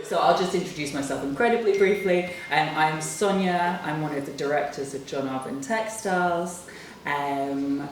So I'll just introduce myself incredibly briefly. I'm Sonja. I'm one of the directors of John Arvin Textiles. And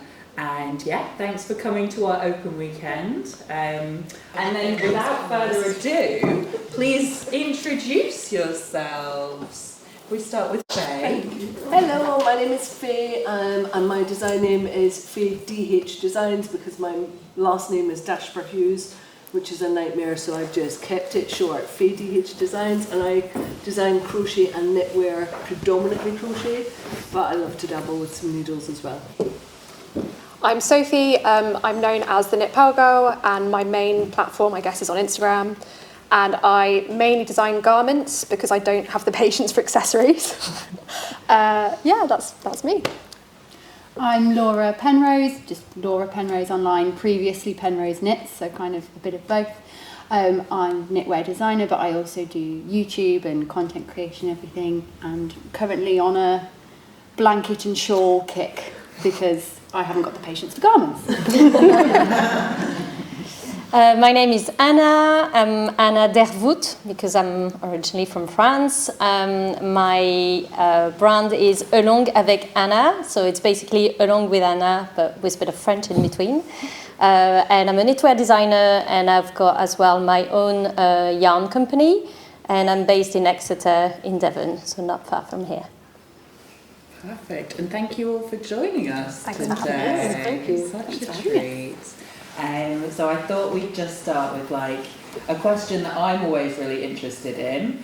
yeah, thanks for coming to our open weekend. And then without further ado, please introduce yourselves. We start with Faye. Hello, my name is Faye, and my design name is Faye DH Designs because my last name is Dashper Hughes, which is a nightmare, so I've just kept it short, Faye DH Designs, and I design crochet and knitwear, predominantly crochet, but I love to dabble with some needles as well. I'm Sophie, I'm known as the Knit Pearl Girl, and my main platform, I guess, is on Instagram. And I mainly design garments because I don't have the patience for accessories. Yeah, that's me. I'm Laura Penrose, just Laura Penrose online, previously Penrose Knits, so kind of a bit of both. I'm a knitwear designer, but I also do YouTube and content creation, everything, and currently on a blanket and shawl kick because I haven't got the patience for garments. My name is Anna. I'm Anna Dervoet because I'm originally from France. My brand is Along avec Anna, so it's basically along with Anna, but with a bit of French in between. And I'm a knitwear designer, and I've got as well my own yarn company, and I'm based in Exeter in Devon, so not far from here. Perfect, and thank you all for joining us Thanks today. for having us. Thank you. Such a treat. So I thought we'd just start with like a question that I'm always really interested in,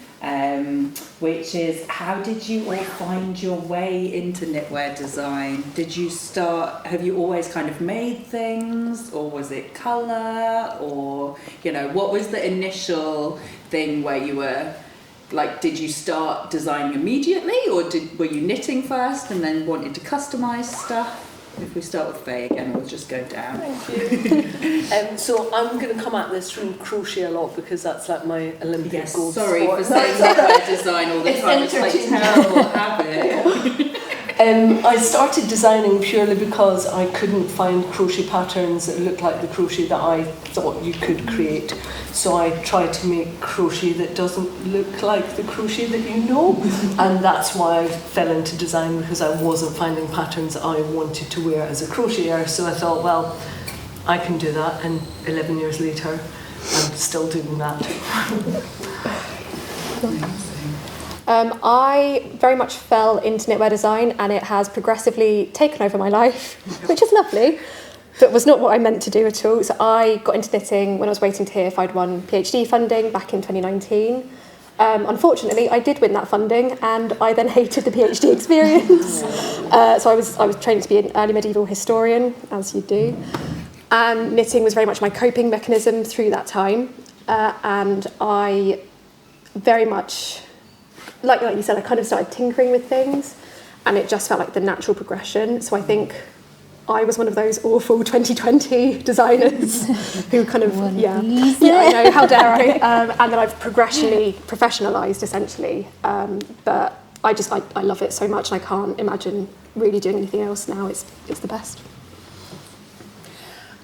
which is how did you all find your way into knitwear design? Have you always kind of made things, or was it colour, or what was the initial thing where you were like, did you start designing immediately, or were you knitting first and then wanted to customise stuff? If we start with Faye again, we'll just go down. Thank you. So I'm going to come at this from crochet a lot because that's like my Olympic gold sorry sport. for saying knitwear design all the time. It's like a terrible habit. I started designing purely because I couldn't find crochet patterns that looked like the crochet that I thought you could create. So I tried to make crochet that doesn't look like the crochet that you know. And that's why I fell into design, because I wasn't finding patterns that I wanted to wear as a crocheter. So I thought, well, I can do that. And 11 years later, I'm still doing that. I very much fell into knitwear design, and it has progressively taken over my life, which is lovely, but was not what I meant to do at all. So I got into knitting when I was waiting to hear if I'd won PhD funding back in 2019. Unfortunately, I did win that funding, and I then hated the PhD experience. So I was trained to be an early medieval historian, as you do. And knitting was very much my coping mechanism through that time. And I very much, like you said, I kind of started tinkering with things, and it just felt like the natural progression. So I think I was one of those awful 2020 designers who kind of, I know, how dare I? And then I've progressionally professionalised, essentially. But I love it so much, and I can't imagine really doing anything else now. It's the best.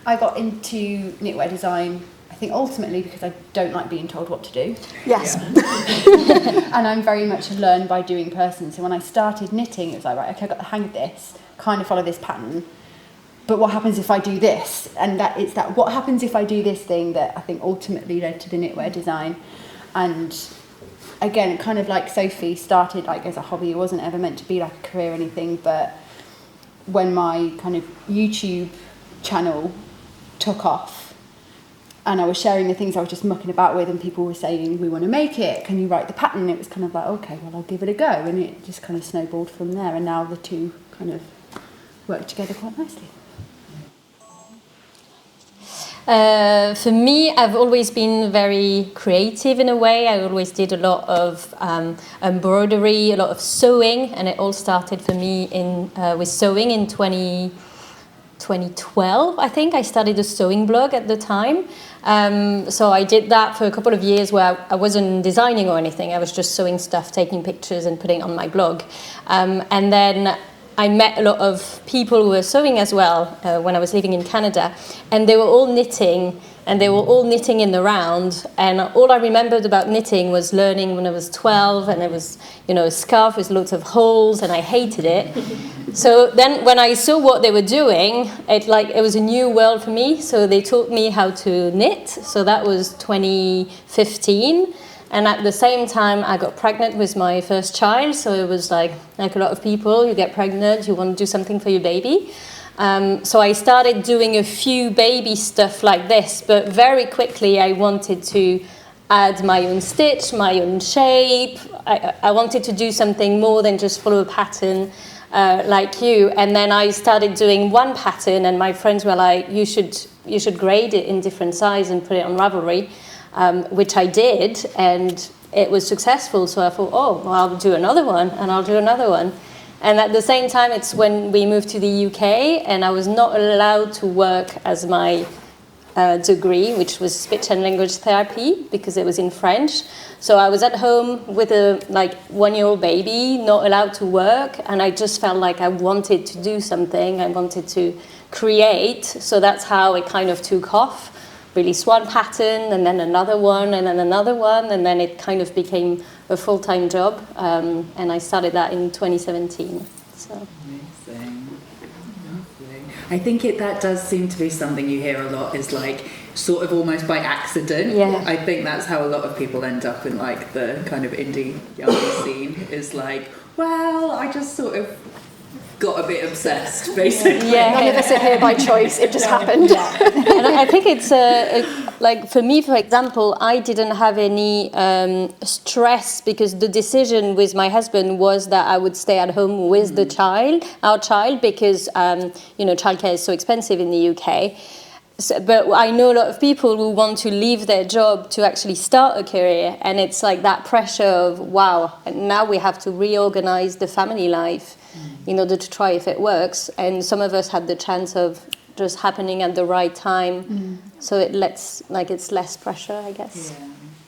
I got into knitwear design, I think ultimately because I don't like being told what to do. Yes. Yeah. And I'm very much a learn by doing person. So when I started knitting, it was like, right, okay, I got the hang of this, kind of follow this pattern. But what happens if I do this? And it's that what happens if I do this thing that I think ultimately led to the knitwear design. And again, kind of like Sophie, started like as a hobby. It wasn't ever meant to be like a career or anything. But when my kind of YouTube channel took off, and I was sharing the things I was just mucking about with, and people were saying, we want to make it, can you write the pattern? It was kind of like, okay, well, I'll give it a go. And it just kind of snowballed from there. And now the two kind of work together quite nicely. For me, I've always been very creative in a way. I always did a lot of embroidery, a lot of sewing, and it all started for me with sewing in 2012, I think. I started a sewing blog at the time. So I did that for a couple of years where I wasn't designing or anything. I was just sewing stuff, taking pictures and putting it on my blog. And then I met a lot of people who were sewing as well when I was living in Canada, and they were all knitting, and they were all knitting in the round, and all I remembered about knitting was learning when I was 12, and it was, you know, a scarf with lots of holes, and I hated it. So then when I saw what they were doing, it was a new world for me, so they taught me how to knit, so that was 2015, and at the same time I got pregnant with my first child, so it was like a lot of people, you get pregnant, you want to do something for your baby. So I started doing a few baby stuff like this, but very quickly I wanted to add my own stitch, my own shape. I wanted to do something more than just follow a pattern like you. And then I started doing one pattern, and my friends were like, you should grade it in different size and put it on Ravelry, which I did, and it was successful. So I thought, oh, well, I'll do another one, and I'll do another one. And at the same time, it's when we moved to the UK, and I was not allowed to work as my degree, which was speech and language therapy, because it was in French. So I was at home with a 1-year-old baby, not allowed to work, and I just felt like I wanted to do something. I wanted to create. So that's how it kind of took off. Released one pattern, and then another one, and then another one, and then it kind of became a full-time job, and I started that in 2017. So. Amazing. Lovely. I think that does seem to be something you hear a lot, is like sort of almost by accident. Yeah. I think that's how a lot of people end up in like the kind of indie young scene, is like, well, I just sort of got a bit obsessed, basically. Yeah, none of us are here by choice, it just happened. And I think it's like for me, for example, I didn't have any stress, because the decision with my husband was that I would stay at home with our child, because childcare is so expensive in the UK. So, but I know a lot of people who want to leave their job to actually start a career, and it's like that pressure of, wow, now we have to reorganize the family life in order to try if it works. And some of us had the chance of just happening at the right time, so it's less pressure, I guess.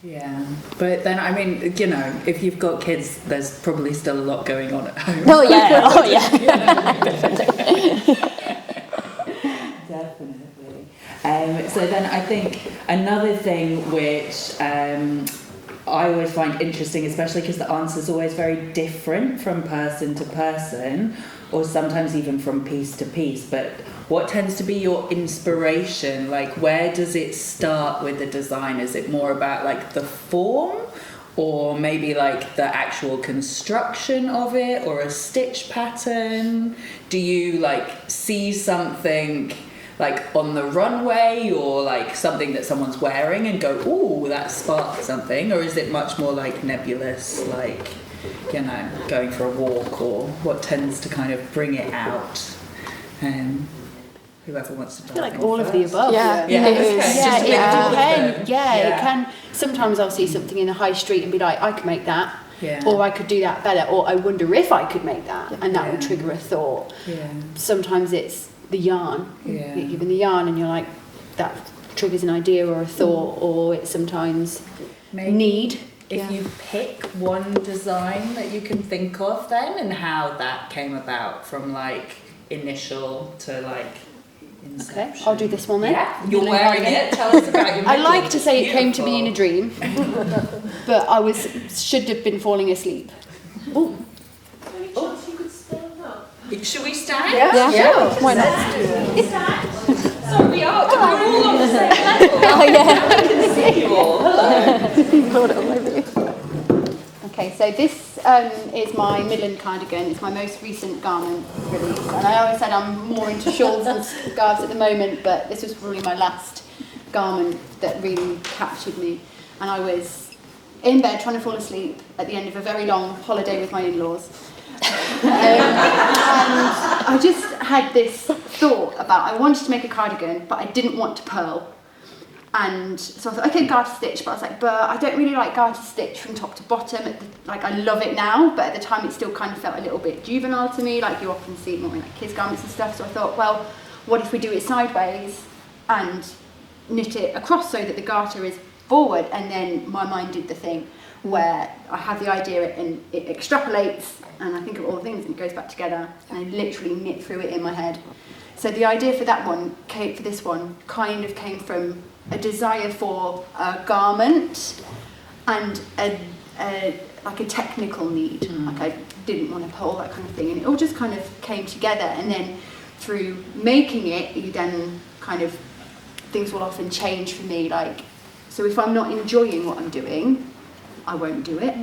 Yeah. But then, I mean, if you've got kids, there's probably still a lot going on at home. Oh yeah. Definitely. So then I think another thing which I always find interesting, especially because the answer is always very different from person to person, or sometimes even from piece to piece, but what tends to be your inspiration? Like, where does it start with the design? Is it more about like the form, or maybe like the actual construction of it, or a stitch pattern? Do you like see something like on the runway, or like something that someone's wearing and go, ooh, that sparked something? Or is it much more like nebulous, like, going for a walk, or what tends to kind of bring it out? Whoever wants to dive in all first. of the above. Yeah. It Just can. Sometimes I'll see something in the high street and be like, I could make that. Yeah. Or I could do that better, or I wonder if I could make that, and that will trigger a thought. Yeah. Sometimes it's the yarn. Yeah. You're given the yarn and you're like, that triggers an idea or a thought, or it's sometimes need. If you pick one design that you can think of then, and how that came about from like initial to like inception. Okay, I'll do this one then. Yeah, you're wearing it. Tell us about your I like knitting. to say It's it came to me in a dream, but I should have been falling asleep. Oh, should we stand? Yeah. Why not? So we are. We're all on the same level. I can see you all. Hello. okay, so this is my Midland cardigan. It's my most recent garment release, and I always said I'm more into shawls and scarves at the moment, but this was probably my last garment that really captured me. And I was in bed trying to fall asleep at the end of a very long holiday with my in-laws. And I just had this thought about, I wanted to make a cardigan, but I didn't want to purl. And so I thought, okay, garter stitch, but I was like, but I don't really like garter stitch from top to bottom. I love it now, but at the time it still kind of felt a little bit juvenile to me, like you often see more in like kids' garments and stuff. So I thought, well, what if we do it sideways and knit it across so that the garter is forward, and then my mind did the thing where I have the idea and it extrapolates, and I think of all the things and it goes back together, and I literally knit through it in my head. So the idea for this one kind of came from a desire for a garment and a technical need. Like I didn't want to put all that kind of thing, and it all just kind of came together. And then through making it, you then kind of, things will often change for me. Like, so if I'm not enjoying what I'm doing, I won't do it.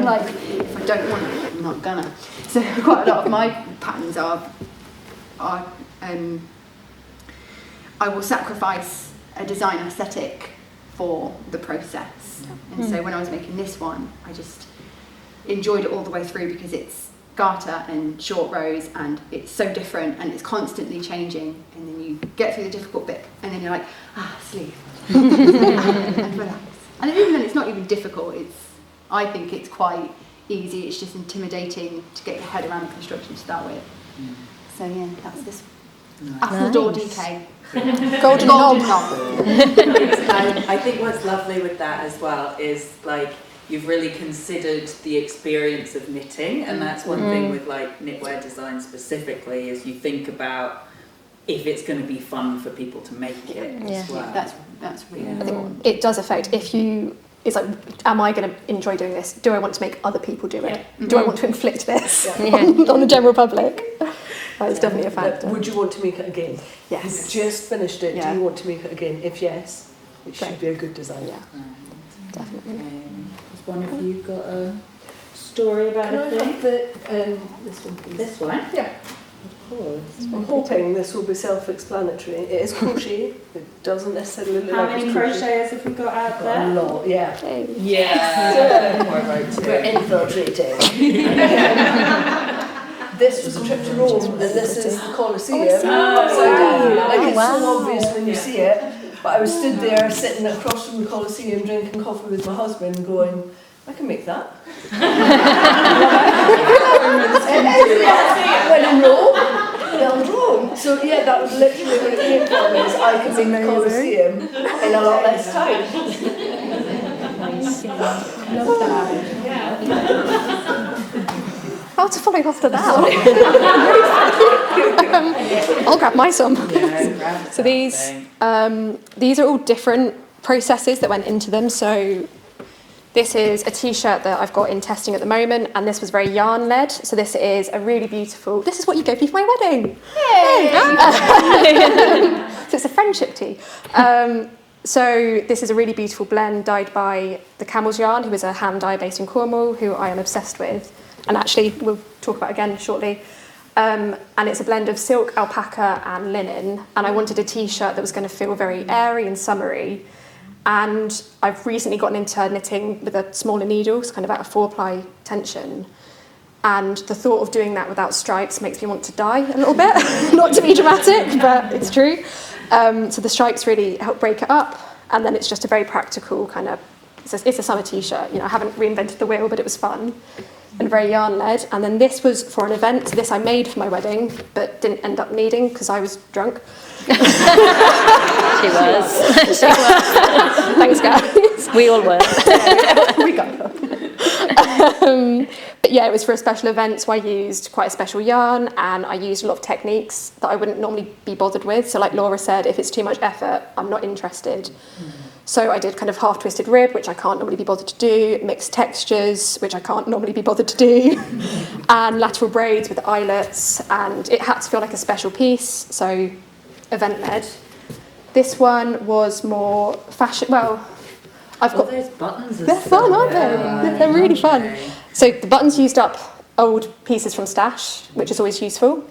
Like, if I don't want it, I'm not gonna. So quite a lot of my patterns are I will sacrifice a design aesthetic for the process. And so when I was making this one, I just enjoyed it all the way through because it's garter and short rows, and it's so different and it's constantly changing, and then you get through the difficult bit and then you're like, sleep and relax. And even then it's not even difficult, I think it's quite easy, it's just intimidating to get your head around the construction to start with. So yeah, that's this. Apple door DK. Golden knob. I think what's lovely with that as well is like you've really considered the experience of knitting, and that's one thing with like knitwear design specifically, is you think about if it's going to be fun for people to make it as well. That's really important. It does affect it's like, am I going to enjoy doing this? Do I want to make other people do it? Do I want to inflict this on the general public? That's definitely a factor. Would you want to make it again? Yes. You've just finished it. Yeah. Do you want to make it again? If yes, it should Great. be a good design. Yeah, definitely. Has one of you got a story about Can I a thing? have this one, please? This one? Yeah. Of course. I'm hoping this will be self-explanatory. It is crochet. It doesn't necessarily look How like many it's crochet. crocheters have we got out A there? lot, yeah. Hey. Yeah. More about We're infiltrating. This was a trip to Rome, and this is the Colosseum. Upside down. Like, it's so obvious when you see it. But I was stood there, sitting across from the Colosseum, drinking coffee with my husband, going, I can make that. When in Rome, build Rome. So yeah, that was literally what it came from, is I can make the Colosseum in a lot less time. Love that. How to follow after that? I'll grab my some. So these are all different processes that went into them. So this is a t-shirt that I've got in testing at the moment, and this was very yarn led. So this is a really beautiful, this is what you gave me for my wedding. Yay! So it's a friendship tee. So this is a really beautiful blend dyed by the Camel's Yarn, who is a hand dye based in Cornwall, who I am obsessed with, and actually we'll talk about again shortly. And it's a blend of silk, alpaca and linen, and I wanted a t-shirt that was going to feel very airy and summery. And I've recently gotten into knitting with a smaller needle, so kind of at a 4-ply tension. And the thought of doing that without stripes makes me want to die a little bit. Not to be dramatic, but it's true. So the stripes really help break it up. And then it's just a very practical kind of, it's a summer t-shirt. You know, I haven't reinvented the wheel, but it was fun and very yarn led. And then this was for an event. So this I made for my wedding, but didn't end up needing because I was drunk. She was. Thanks, guys. We all were. We got her. But yeah, it was for a special event, so I used quite a special yarn, and I used a lot of techniques that I wouldn't normally be bothered with. So like Laura said, if it's too much effort, I'm not interested. So I did kind of half-twisted rib, which I can't normally be bothered to do, mixed textures, which I can't normally be bothered to do, and lateral braids with eyelets, and it had to feel like a special piece, so event-led. This one was more fashion, well, I've got... those buttons are They're fun, aren't they? Yeah. They're really fun. So the buttons used up old pieces from stash, which is always useful.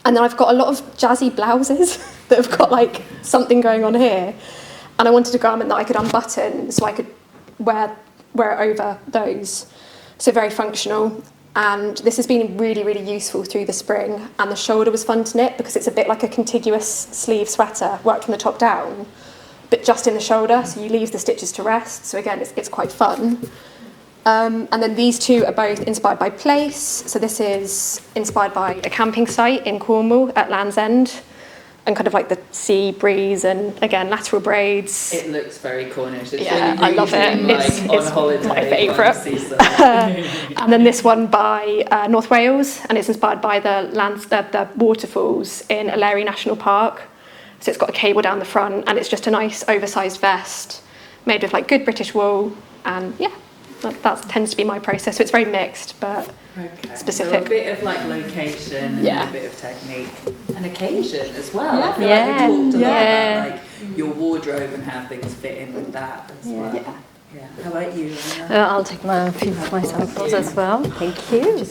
And then I've got a lot of jazzy blouses that have got like something going on here. And I wanted a garment that I could unbutton so I could wear it over those. So very functional. And this has been really, really useful through the spring. And the shoulder was fun to knit because it's a bit like a contiguous sleeve sweater, worked from the top down, but just in the shoulder, so you leave the stitches to rest. So again, it's quite fun. And then these two are both inspired by place. So this is inspired by a camping site in Cornwall at Land's End. and kind of like the sea breeze and again lateral braids. It looks very Cornish. It's Yeah, really I love it. like It's on holiday. my when you favourite. see something. And then this one by North Wales, and it's inspired by the waterfalls in Eleri National Park. So it's got a cable down the front, and it's just a nice oversized vest made with like good British wool, and yeah, that tends to be my process. So it's very mixed, but specific. So a bit of like location and a bit of technique and occasion as well. I feel like we talked a lot about like your wardrobe and how things fit in with that as well. Yeah. How about you, Anna? I'll take a few of my samples as well. Thank you.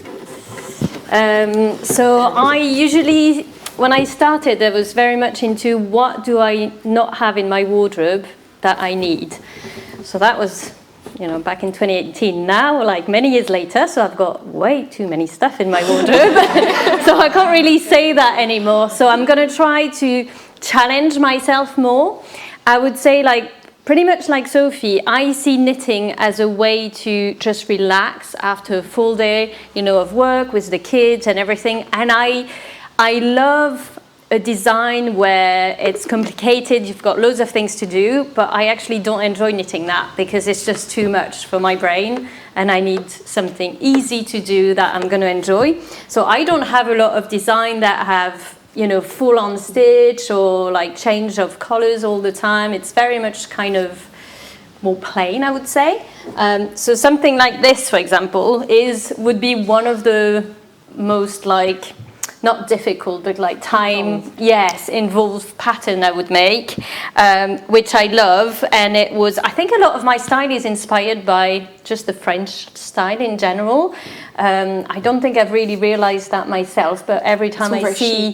So I usually, when I started, I was very much into what do I not have in my wardrobe that I need. So that was, back in 2018. Now, like many years later, so I've got way too many stuff in my wardrobe. So I can't really say that anymore. So I'm going to try to challenge myself more. I would say pretty much like Sophie, I see knitting as a way to just relax after a full day, of work with the kids and everything. And I love a design where it's complicated, you've got loads of things to do, but I actually don't enjoy knitting that because it's just too much for my brain and I need something easy to do that I'm going to enjoy. So I don't have a lot of design that have full on stitch or like change of colors all the time. It's very much kind of more plain, I would say. So something like this, for example, would be one of the most not difficult, but involved pattern I would make, which I love. And I think a lot of my style is inspired by just the French style in general. I don't think I've really realized that myself, but every time I see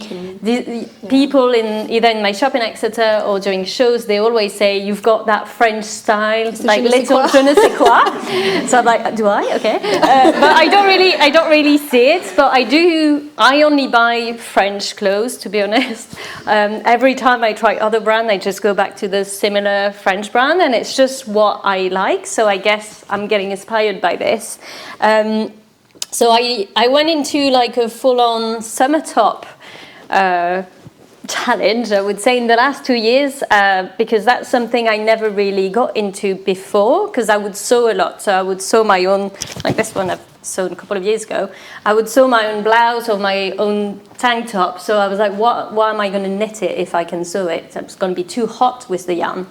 people either in my shop in Exeter or during shows, they always say, you've got that French style, like little je ne sais quoi. So I'm like, do I? Okay. But I don't really see it, but I only buy French clothes, to be honest. Every time I try other brand, I just go back to the similar French brand, and it's just what I like. So I guess I'm getting inspired by this. So I went into like a full-on summer top challenge, I would say, in the last 2 years, because that's something I never really got into before, because I would sew a lot. So I would sew my own, like this one I've sewn a couple of years ago. I would sew my own blouse or my own tank top. So I was like, why am I going to knit it if I can sew it? It's going to be too hot with the yarn.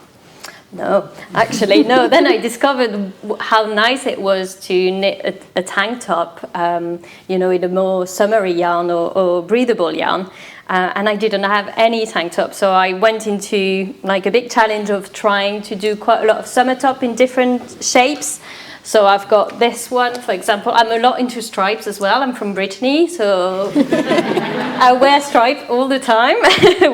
No, actually, no. Then I discovered how nice it was to knit a tank top, in a more summery yarn or breathable yarn. And I didn't have any tank top. So I went into like a big challenge of trying to do quite a lot of summer top in different shapes. So I've got this one, for example. I'm a lot into stripes as well. I'm from Brittany, so I wear stripes all the time,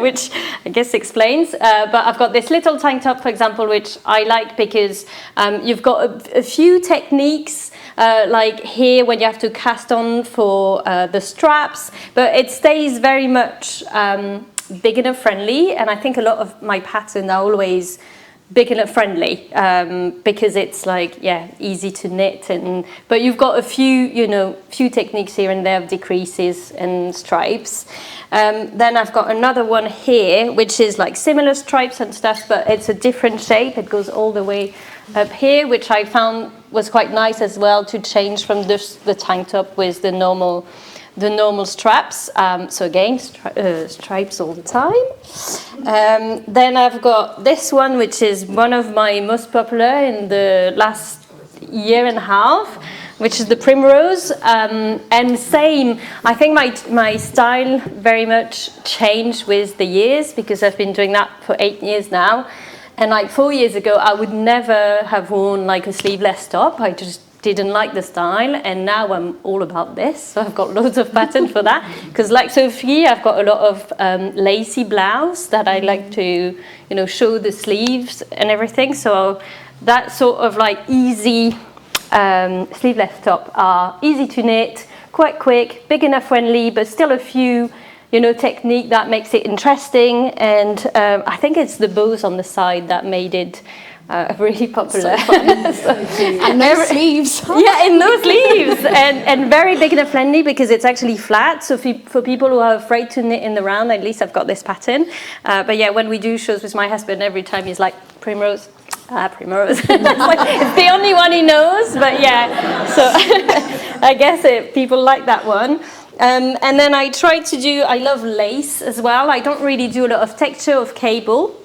which I guess explains. But I've got this little tank top, for example, which I like because you've got a few techniques, like here when you have to cast on for the straps, but it stays very much beginner friendly. And I think a lot of my patterns are always beginner friendly because it's easy to knit, but you've got a few techniques here and there of decreases and stripes. Then I've got another one here which is like similar stripes and stuff, but it's a different shape. It goes all the way up here, which I found was quite nice as well to change from the tank top with the normal straps. So again, stripes all the time. Then I've got this one, which is one of my most popular in the last year and a half, which is the primrose. And same, I think my style very much changed with the years because I've been doing that for 8 years now. And like 4 years ago, I would never have worn like a sleeveless top. I just didn't like the style, and now I'm all about this. So I've got loads of pattern for that. Because like Sophie, I've got a lot of lacy blouse that I like to, show the sleeves and everything. So that sort of like easy sleeveless top are easy to knit, quite quick, beginner friendly, but still a few technique that makes it interesting. And I think it's the bows on the side that made it really popular. And no sleeves. Yeah, in no sleeves, and very beginner friendly because it's actually flat. So for people who are afraid to knit in the round, at least I've got this pattern. But yeah, when we do shows with my husband, every time he's like, Primrose. Primrose. It's the only one he knows, but yeah. So I guess people like that one. And then I try to I love lace as well. I don't really do a lot of texture of cable.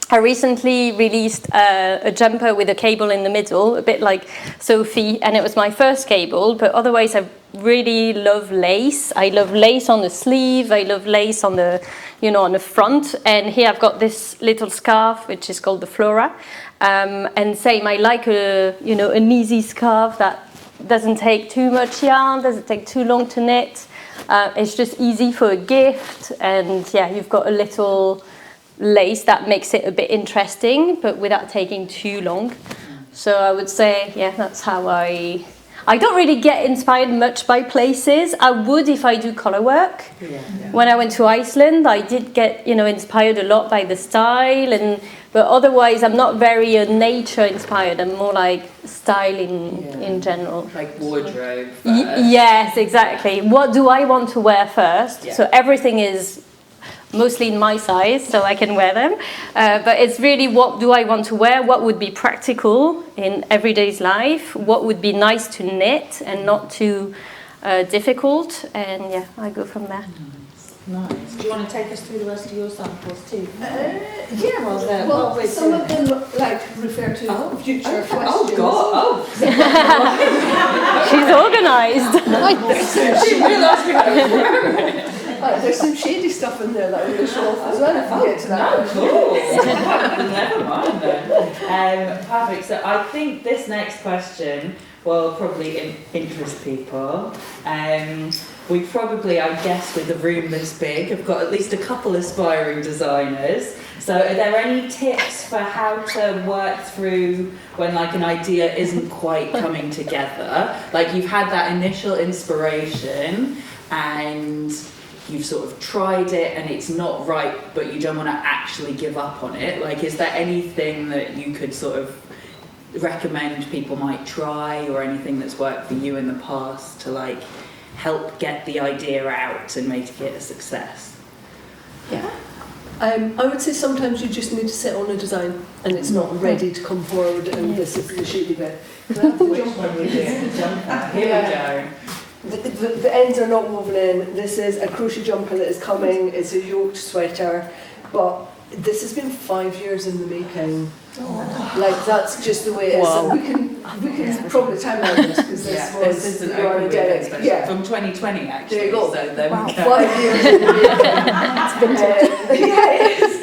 I recently released a jumper with a cable in the middle, a bit like Sophie, and it was my first cable, but otherwise I really love lace. I love lace on the sleeve, I love lace on the, on the front, and here I've got this little scarf, which is called the Flora, and same, I like an easy scarf that doesn't take too much yarn, doesn't take too long to knit, it's just easy for a gift, and yeah, you've got a little lace that makes it a bit interesting, but without taking too long. So I would say, yeah, that's how I don't really get inspired much by places. I would if I do color work. Yeah. When I went to Iceland, I did get, inspired a lot by the style, but otherwise I'm not very nature inspired. I'm more like styling in general. Like wardrobe. Yes, exactly. What do I want to wear first? Yeah. So everything is mostly in my size, so I can wear them. But it's really, what do I want to wear? What would be practical in everyday's life? What would be nice to knit and not too difficult? And yeah, I go from there. Nice. Do you want to take us through the rest of your samples too? Well, some of them refer to future questions. Oh God! She's organised. She realised we had a program. There's some shady stuff in there that I'm going to show off as well if we get to that. Cool. Never mind then. Perfect. So I think this next question will probably interest people. We probably, I guess, with a room this big, have got at least a couple aspiring designers. So are there any tips for how to work through when an idea isn't quite coming together? Like you've had that initial inspiration and you've sort of tried it and it's not right, but you don't want to actually give up on it. Is there anything that you could sort of recommend people might try, or anything that's worked for you in the past to help get the idea out and make it a success? Yeah. I would say sometimes you just need to sit on a design and it's not ready to come forward, and this is the shady bit. Which one we do? Here we go. The ends are not woven in. This is a crochet jumper that is coming. It's a yoked sweater, but this has been 5 years in the making. That's just the way it is. So we can probably time on this because this is an open from 2020 actually. There you go. So there we go. 5 years in the making.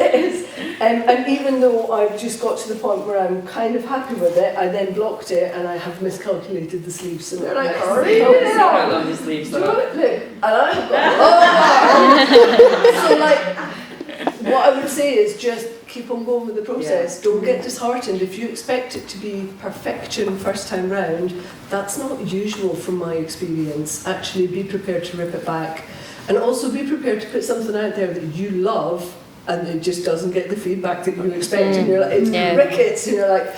It is. And even though I've just got to the point where I'm kind of happy with it, I then blocked it and I have miscalculated the sleeves. And they're like, how long the sleeves are. Look, and I have got, so what I would say is just keep on going with the process. Don't get disheartened. If you expect it to be perfection first time round, that's not usual from my experience. Actually, be prepared to rip it back. And also be prepared to put something out there that you love and it just doesn't get the feedback that you expect, and you're like, it's crickets, and you're like,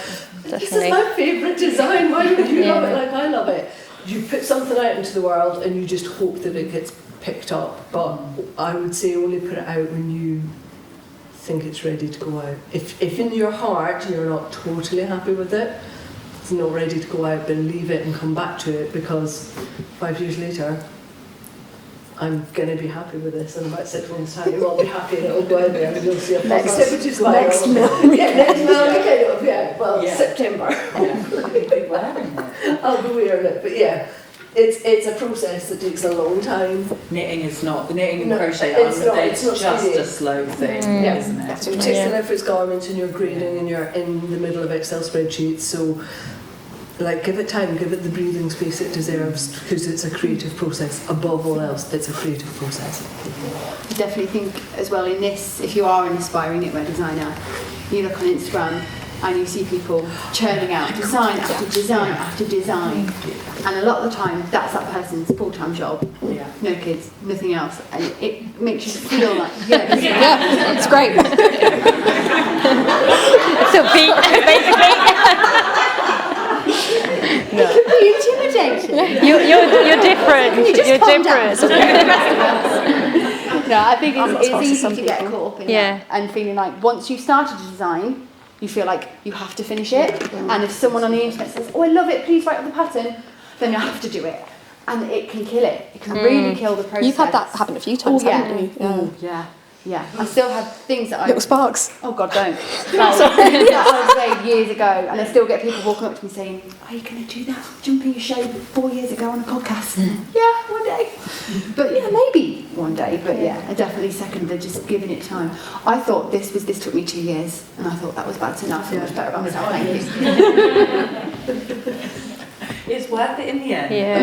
this is my favourite design, why would you love it like I love it? You put something out into the world and you just hope that it gets picked up, but I would say only put it out when you think it's ready to go out. If in your heart you're not totally happy with it, it's not ready to go out, then leave it and come back to it, because 5 years later, I'm going to be happy with this in about 6 months' time. You won't be happy and it'll go out there and you'll see a positivity smile. Next month. September. I'll be wearing it. But yeah, it's a process that takes a long time. Knitting and crochet, it's just a slow thing, isn't it? Particularly if it's garments and you're grading and you're in the middle of Excel spreadsheets. So give it time, give it the breathing space it deserves, because it's a creative process. Above all else, it's a creative process. I definitely think as well in this, if you are an aspiring knitwear designer, you look on Instagram and you see people churning out design after design after design, and a lot of the time that's that person's full-time job, no kids, nothing else, and it makes you feel like it's great. Sophie, basically. You're different. You're different. No, I think I'm not it's supposed to easy some to get people. caught up in Yeah. that and feeling like once you've started a design, you feel like you have to finish it. And if someone on the internet says, "Oh, I love it, please write up the pattern," then you have to do it. And it can kill it. It can really kill the process. You've had that happen a few times, haven't you? Oh, yeah. Yeah. I still have things that I... Little sparks. Oh, God, don't. That I made years ago, and I still get people walking up to me saying, "Are you going to do that jumping show 4 years ago on a podcast?" Yeah, one day. But yeah, maybe one day. But yeah, I definitely second just giving it time. I thought this took me 2 years, and I thought that was bad enough. I feel much better about myself. Thank you. It's worth it in the end. Yeah.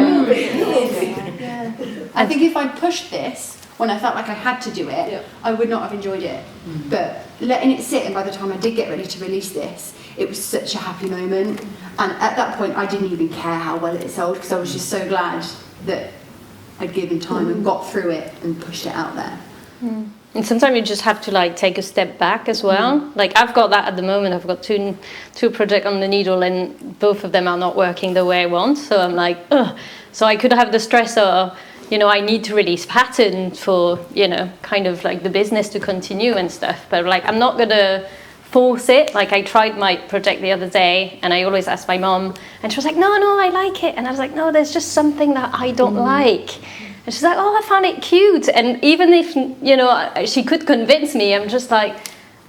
I think if I'd pushed this when I felt like I had to do it, I would not have enjoyed it. But letting it sit, and by the time I did get ready to release this, it was such a happy moment. And at that point, I didn't even care how well it sold, because I was just so glad that I'd given time and got through it and pushed it out there. And sometimes you just have to like take a step back as well. Like I've got that at the moment. I've got two projects on the needle, and both of them are not working the way I want. So I'm like, ugh. So I could have the stress of, I need to release pattern for, kind of like the business to continue and stuff. But like, I'm not going to force it. Like I tried my project the other day, and I always asked my mom, and she was like, no, I like it. And I was like, no, there's just something that I don't like. And she's like, oh, I found it cute. And even if, she could convince me, I'm just like,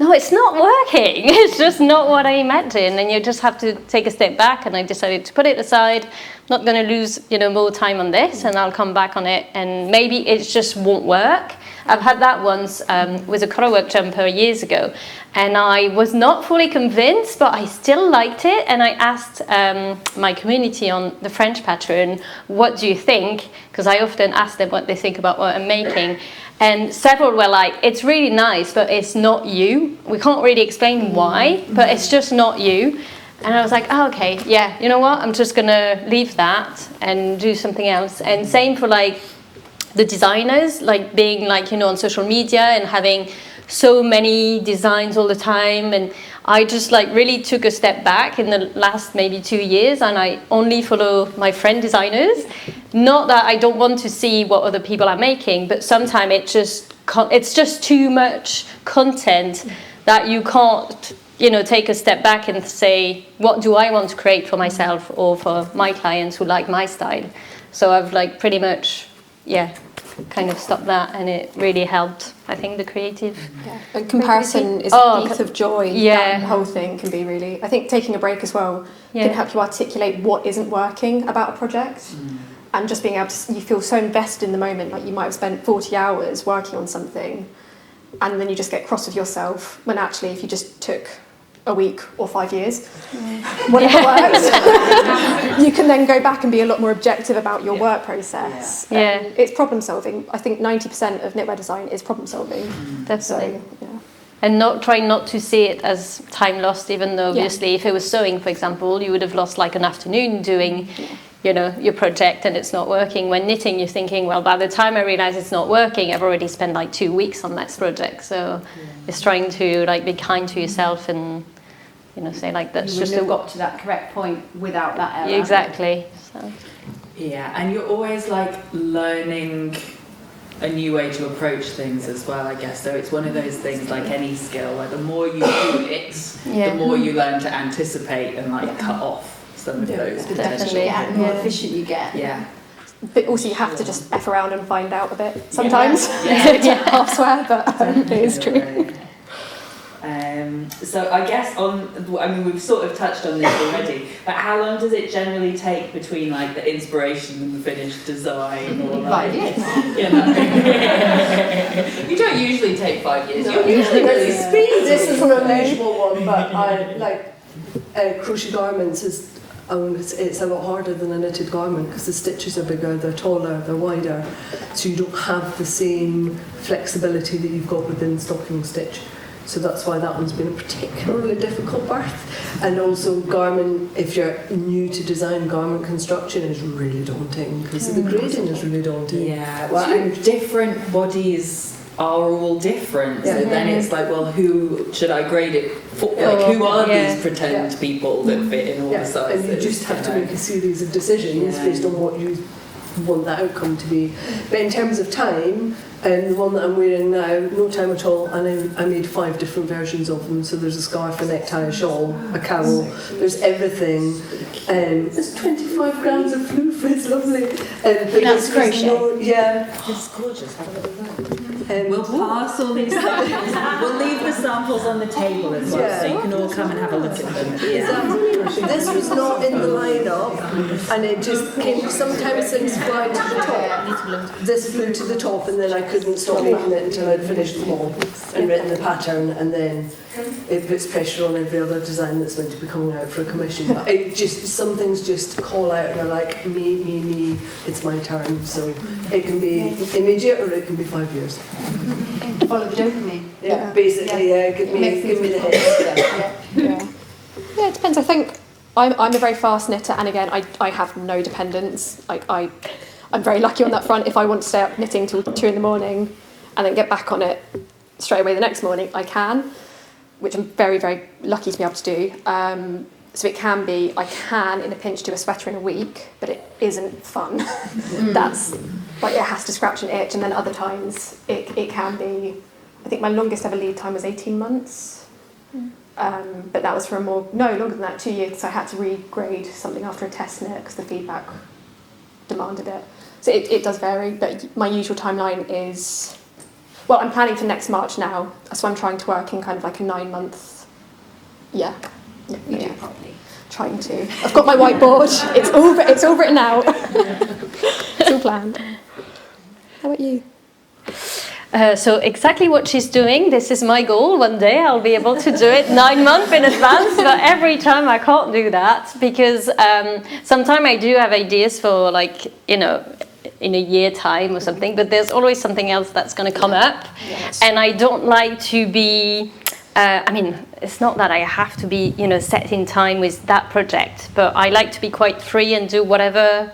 no, it's not working. It's just not what I imagined. And you just have to take a step back. And I decided to put it aside. Not going to lose, more time on this. And I'll come back on it. And maybe it just won't work. I've had that once with a colorwork jumper years ago. And I was not fully convinced, but I still liked it. And I asked my community on the French pattern, what do you think? Because I often ask them what they think about what I'm making. And several were like, it's really nice, but it's not you. We can't really explain why, but it's just not you. And I was like, oh, okay, yeah, you know what? I'm just going to leave that and do something else. And same for like the designers, like being like, on social media and having so many designs all the time. And I just like really took a step back in the last maybe 2 years, and I only follow my friend designers. Not that I don't want to see what other people are making, but sometimes it's just too much content that you can't, take a step back and say, what do I want to create for myself or for my clients who like my style? So I've like pretty much, kind of stopped that, and it really helped, I think, the creative. Yeah. And comparison is a thief of joy. Yeah. That whole thing can be really, I think taking a break as well can help you articulate what isn't working about a project. And just being able to, you feel so invested in the moment, like you might have spent 40 hours working on something, and then you just get cross with yourself, when actually if you just took a week or 5 years, whatever works, you can then go back and be a lot more objective about your work process. It's problem solving. I think 90% of knitwear design is problem solving. Definitely. So, and try not to see it as time lost, even though obviously if it was sewing, for example, you would have lost like an afternoon doing your project and it's not working. When knitting, you're thinking, well, by the time I realize it's not working, I've already spent like 2 weeks on that project. So it's trying to like be kind to yourself and say like that's you just wouldn't have got to that correct point without that error. Exactly. So. Yeah, and you're always like learning a new way to approach things as well, I guess. So it's one of those things like any skill, like the more you do it, the more you learn to anticipate and like cut off some of those potential. The more efficient you get. Yeah. But also you have to just F around and find out a bit sometimes. It's a half swear, but it is true. So I guess we've sort of touched on this already, but how long does it generally take between like the inspiration and the finished design? Or like, 5 years. You don't usually take 5 years. You're usually really speedy. This is an unusual one, but I like crochet garments it's a lot harder than a knitted garment because the stitches are bigger, they're taller, they're wider, so you don't have the same flexibility that you've got within stocking stitch. So that's why that one's been a particularly difficult birth. And also garment, if you're new to design, garment construction is really daunting because the grading is really daunting. Yeah, well, and different bodies are all different. So then it's like, well, who should I grade it for? Oh, Like, who are yeah. these pretend people that fit in all the sizes? And you just have to make a series of decisions based on what you want that outcome to be. But in terms of time, the one that I'm wearing now, no time at all, and I made 5 different versions of them. So there's a scarf, a necktie, a shawl, a cowl, there's everything. There's 25 grams of fluff, it's lovely. But That's crochet. It's gorgeous. Have a look at that. We'll pass all these samples. We'll leave the samples on the table as well, so you can all come and have a look at them. This was not in the lineup, and it just came. Sometimes things fly to the top. This flew to the top, and then I couldn't stop making it until I'd finished them all and written the pattern, and then it puts pressure on every other design that's meant to be coming out for a commission. But it just, some things just call out and are like, me, it's my turn. So it can be immediate or it can be 5 years. Follow the dopamine. Yeah, basically, give me the hit. Yeah, it depends. I think I'm a very fast knitter, and again, I have no dependence. Like I'm very lucky on that front. If I want to stay up knitting till 2 in the morning and then get back on it straight away the next morning, I can, which I'm very, very lucky to be able to do. So it can be, I can in a pinch do a sweater in a week, but it isn't fun. That's like, it has to scratch and itch, and then other times it can be, I think my longest ever lead time was 18 months. But that was for longer than that, 2 years, because I had to regrade something after a test knit because the feedback demanded it. So it does vary, but my usual timeline is, well, I'm planning for next March now, so I'm trying to work in kind of like a 9-month, yeah. Trying to. I've got my whiteboard, it's all written out. It's all planned. How about you? So exactly what she's doing, this is my goal. One day I'll be able to do it 9 months in advance, but every time I can't do that because sometimes I do have ideas for, like, in a year time or something, but there's always something else that's going to come up. Yes. And I don't like to be, it's not that I have to be, set in time with that project, but I like to be quite free and do whatever,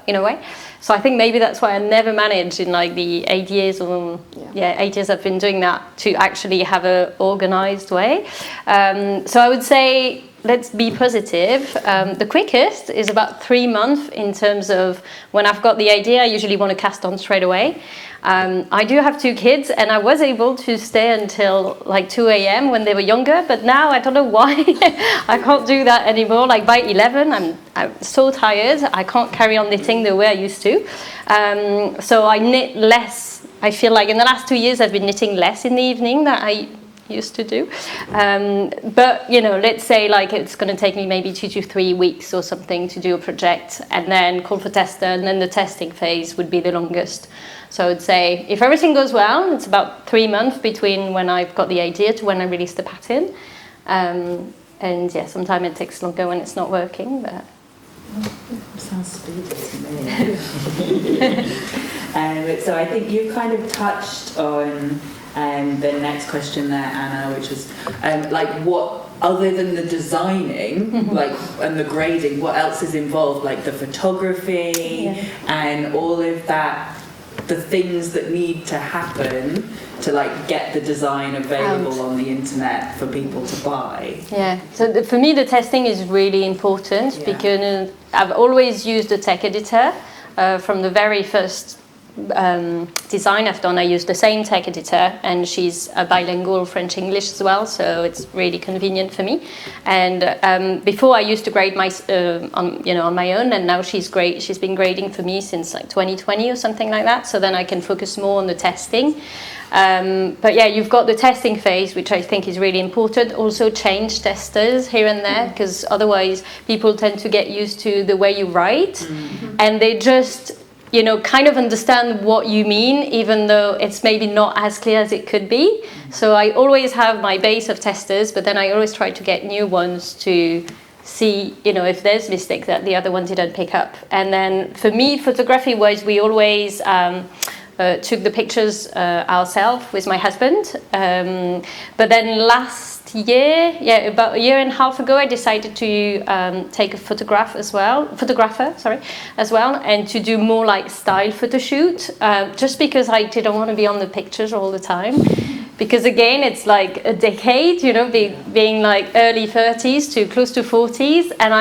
in a way. So I think maybe that's why I never managed in like the 8 years I've been doing that to actually have a organized way. So I would say, let's be positive. The quickest is about 3 months in terms of when I've got the idea, I usually want to cast on straight away. I do have 2 kids, and I was able to stay until like 2 a.m. when they were younger, but now I don't know why I can't do that anymore. Like by 11, I'm so tired. I can't carry on knitting the way I used to. So I knit less. I feel like in the last 2 years, I've been knitting less in the evening than I used to do. But, let's say like it's going to take me maybe 2 to 3 weeks or something to do a project, and then call for tester, and then the testing phase would be the longest. So I would say if everything goes well, it's about 3 months between when I've got the idea to when I release the pattern. And yeah, sometimes it takes longer when it's not working, but... Sounds speedy to me. So I think you kind of touched on the next question there, Anna, which was like what, other than the designing, like, and the grading, what else is involved? Like the photography and all of that, the things that need to happen to like get the design available on the internet for people to buy. Yeah, so for me the testing is really important because I've always used a tech editor from the very first design I've done. I use the same tech editor, and she's a bilingual French-English as well, so it's really convenient for me. And before I used to grade my on my own, and now she's been grading for me since like 2020 or something like that, so then I can focus more on the testing. But yeah, you've got the testing phase, which I think is really important. Also change testers here and there, because otherwise people tend to get used to the way you write, and they just kind of understand what you mean, even though it's maybe not as clear as it could be. So I always have my base of testers, but then I always try to get new ones to see, if there's mistakes that the other one didn't pick up. And then for me, photography-wise, we always took the pictures ourselves with my husband. But then last year, about a year and a half ago, I decided to take a photographer as well, and to do more like style photo shoot, just because I didn't want to be on the pictures all the time. Because again, it's like a decade, you know, being like early 30s to close to 40s, and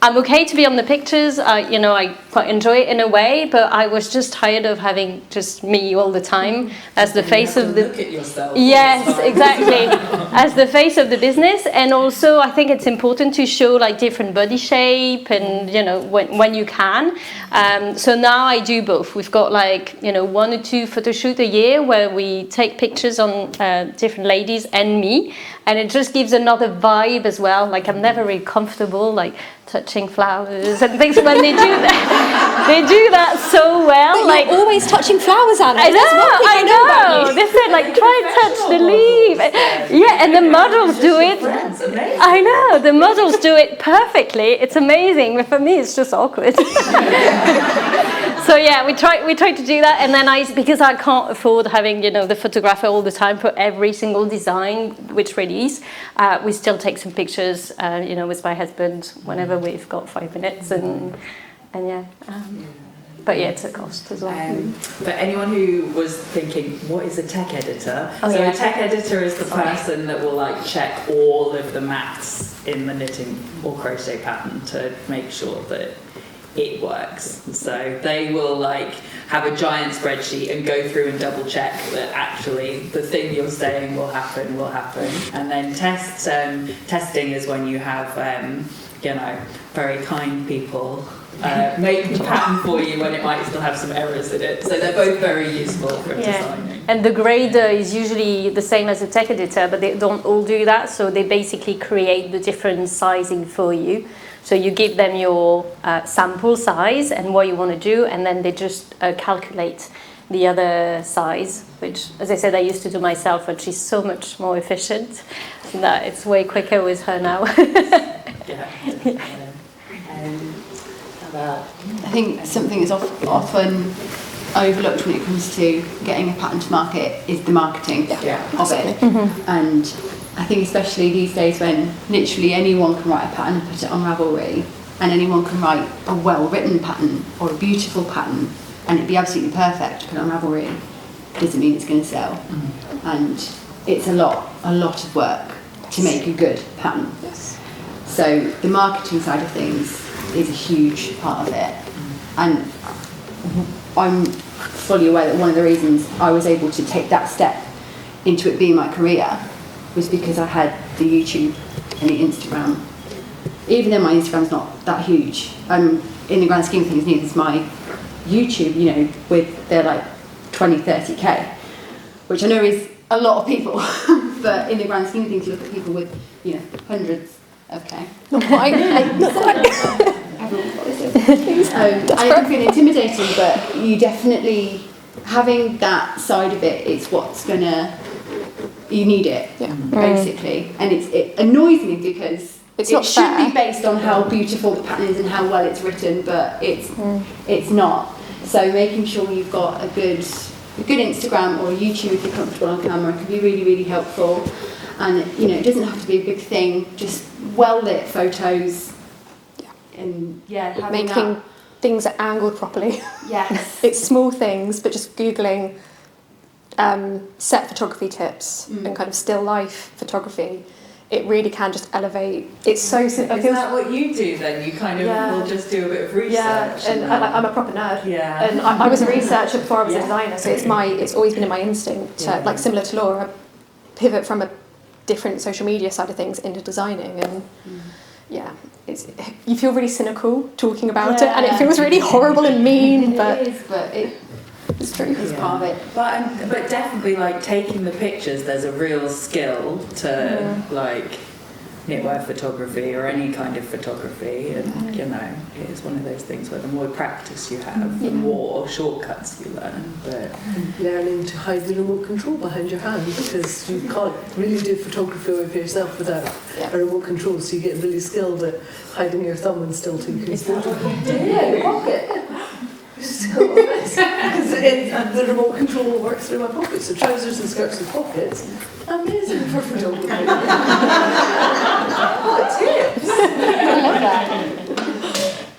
I'm okay to be on the pictures. I quite enjoy it in a way, but I was just tired of having just me all the time as the face of the. Look at yourself. Yes, exactly, as the face of the business, and also I think it's important to show like different body shape, and when you can. So now I do both. We've got like 1 or 2 photo shoot a year where we take pictures on different ladies and me, and it just gives another vibe as well. Like I'm never really comfortable like touching flowers and things when they do that. They do that so well. But like you're always touching flowers, Anna. I know. About you. They said like try and touch the leaf. Yeah, and the models do it. I know the models do it perfectly. It's amazing, but for me it's just awkward. So yeah, we try to do that, and then because I can't afford having the photographer all the time for every single design which release, we still take some pictures with my husband whenever we've got 5 minutes, and yeah. But yeah, it's a cost as well. For anyone who was thinking, what is a tech editor? A tech editor is the person that will like check all of the maths in the knitting or crochet pattern to make sure that it works. So they will like have a giant spreadsheet and go through and double check that actually the thing you're saying will happen. And then testing is when you have very kind people make the pattern for you when it might still have some errors in it. So they're both very useful for designing. And the grader is usually the same as a tech editor, but they don't all do that. So they basically create the different sizing for you. So you give them your sample size and what you want to do, and then they just calculate the other size, which, as I said, I used to do myself, but she's so much more efficient that it's way quicker with her now. I think something that's often overlooked when it comes to getting a pattern to market is the marketing of it. Mm-hmm. And I think especially these days when literally anyone can write a pattern and put it on Ravelry, and anyone can write a well-written pattern or a beautiful pattern and it'd be absolutely perfect to put on Ravelry, doesn't mean it's going to sell. Mm-hmm. And it's a lot of work to make a good pattern. Yes. So the marketing side of things is a huge part of it. And I'm fully aware that one of the reasons I was able to take that step into it being my career was because I had the YouTube and the Instagram. Even though my Instagram's not that huge, in the grand scheme of things, neither is my YouTube, with their like 20, 30k, which I know is a lot of people, but in the grand scheme of things, you look at people with, hundreds of K. Not quite. Not quite. Everyone follows it. And it can feel intimidating, but you definitely, having that side of it is what's you need it, basically. And it annoys me because it should be based on how beautiful the pattern is and how well it's written, but it's not. So making sure you've got a good Instagram or YouTube if you're comfortable on camera can be really, really helpful. And it doesn't have to be a big thing, just well lit photos. And having making things are angled properly. Yes. It's small things, but just Googling set photography tips and kind of still life photography, it really can just elevate. It's so simple. Is that what you do then? You kind of will just do a bit of research? Yeah, and I'm a proper nerd. Yeah. And I was a researcher before I was a designer, so it's always been in my instinct to, like similar to Laura, pivot from a different social media side of things into designing. And you feel really cynical talking about it, and it feels really horrible and mean, but it's true. It's part of it. But definitely, like, taking the pictures, there's a real skill to like knitwear photography or any kind of photography, and it is one of those things where the more practice you have, the more shortcuts you learn. But learning to hide the remote control behind your hand, because you can't really do photography with yourself without a remote control, so you get really skilled at hiding your thumb and still taking photos. Yeah, pocket. because the remote control works through my pockets. So trousers and skirts and pockets, amazing for photography. What tips?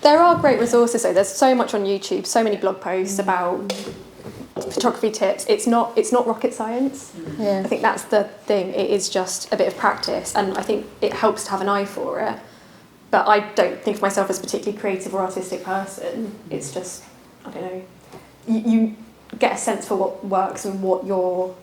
There are great resources though. There's so much on YouTube, so many blog posts about photography tips. It's not rocket science. Yeah. I think that's the thing. It is just a bit of practice, and I think it helps to have an eye for it. But I don't think of myself as a particularly creative or artistic person. It's just, I don't know. You get a sense for what works and what your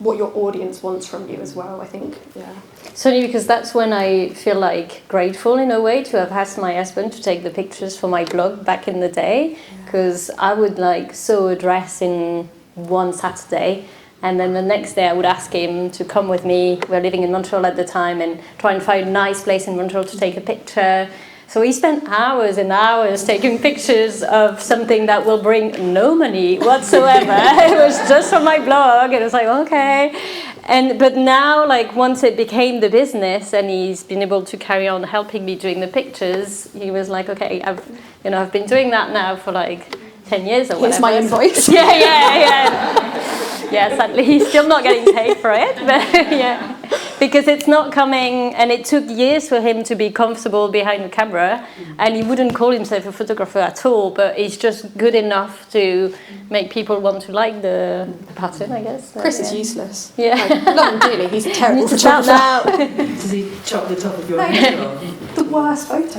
audience wants from you as well, I think. Yeah. Certainly, because that's when I feel like grateful in a way to have asked my husband to take the pictures for my blog back in the day, because I would like sew a dress in one Saturday, and then the next day I would ask him to come with me. We were living in Montreal at the time, and try and find a nice place in Montreal to take a picture. So we spent hours and hours taking pictures of something that will bring no money whatsoever. It was just for my blog, and it was like, okay. But now, like, once it became the business and he's been able to carry on helping me doing the pictures, he was like, okay, I've been doing that now for like 10 years or whatever. Here's my invoice. Yeah, sadly he's still not getting paid for it, but yeah. Because it's not coming, and it took years for him to be comfortable behind the camera, and he wouldn't call himself a photographer at all, but he's just good enough to make people want to like the pattern, I guess. Chris is useless. Yeah. Love him dearly. He's a terrible It's about photographer. now. Does he chop the top of your head off? The worst photo.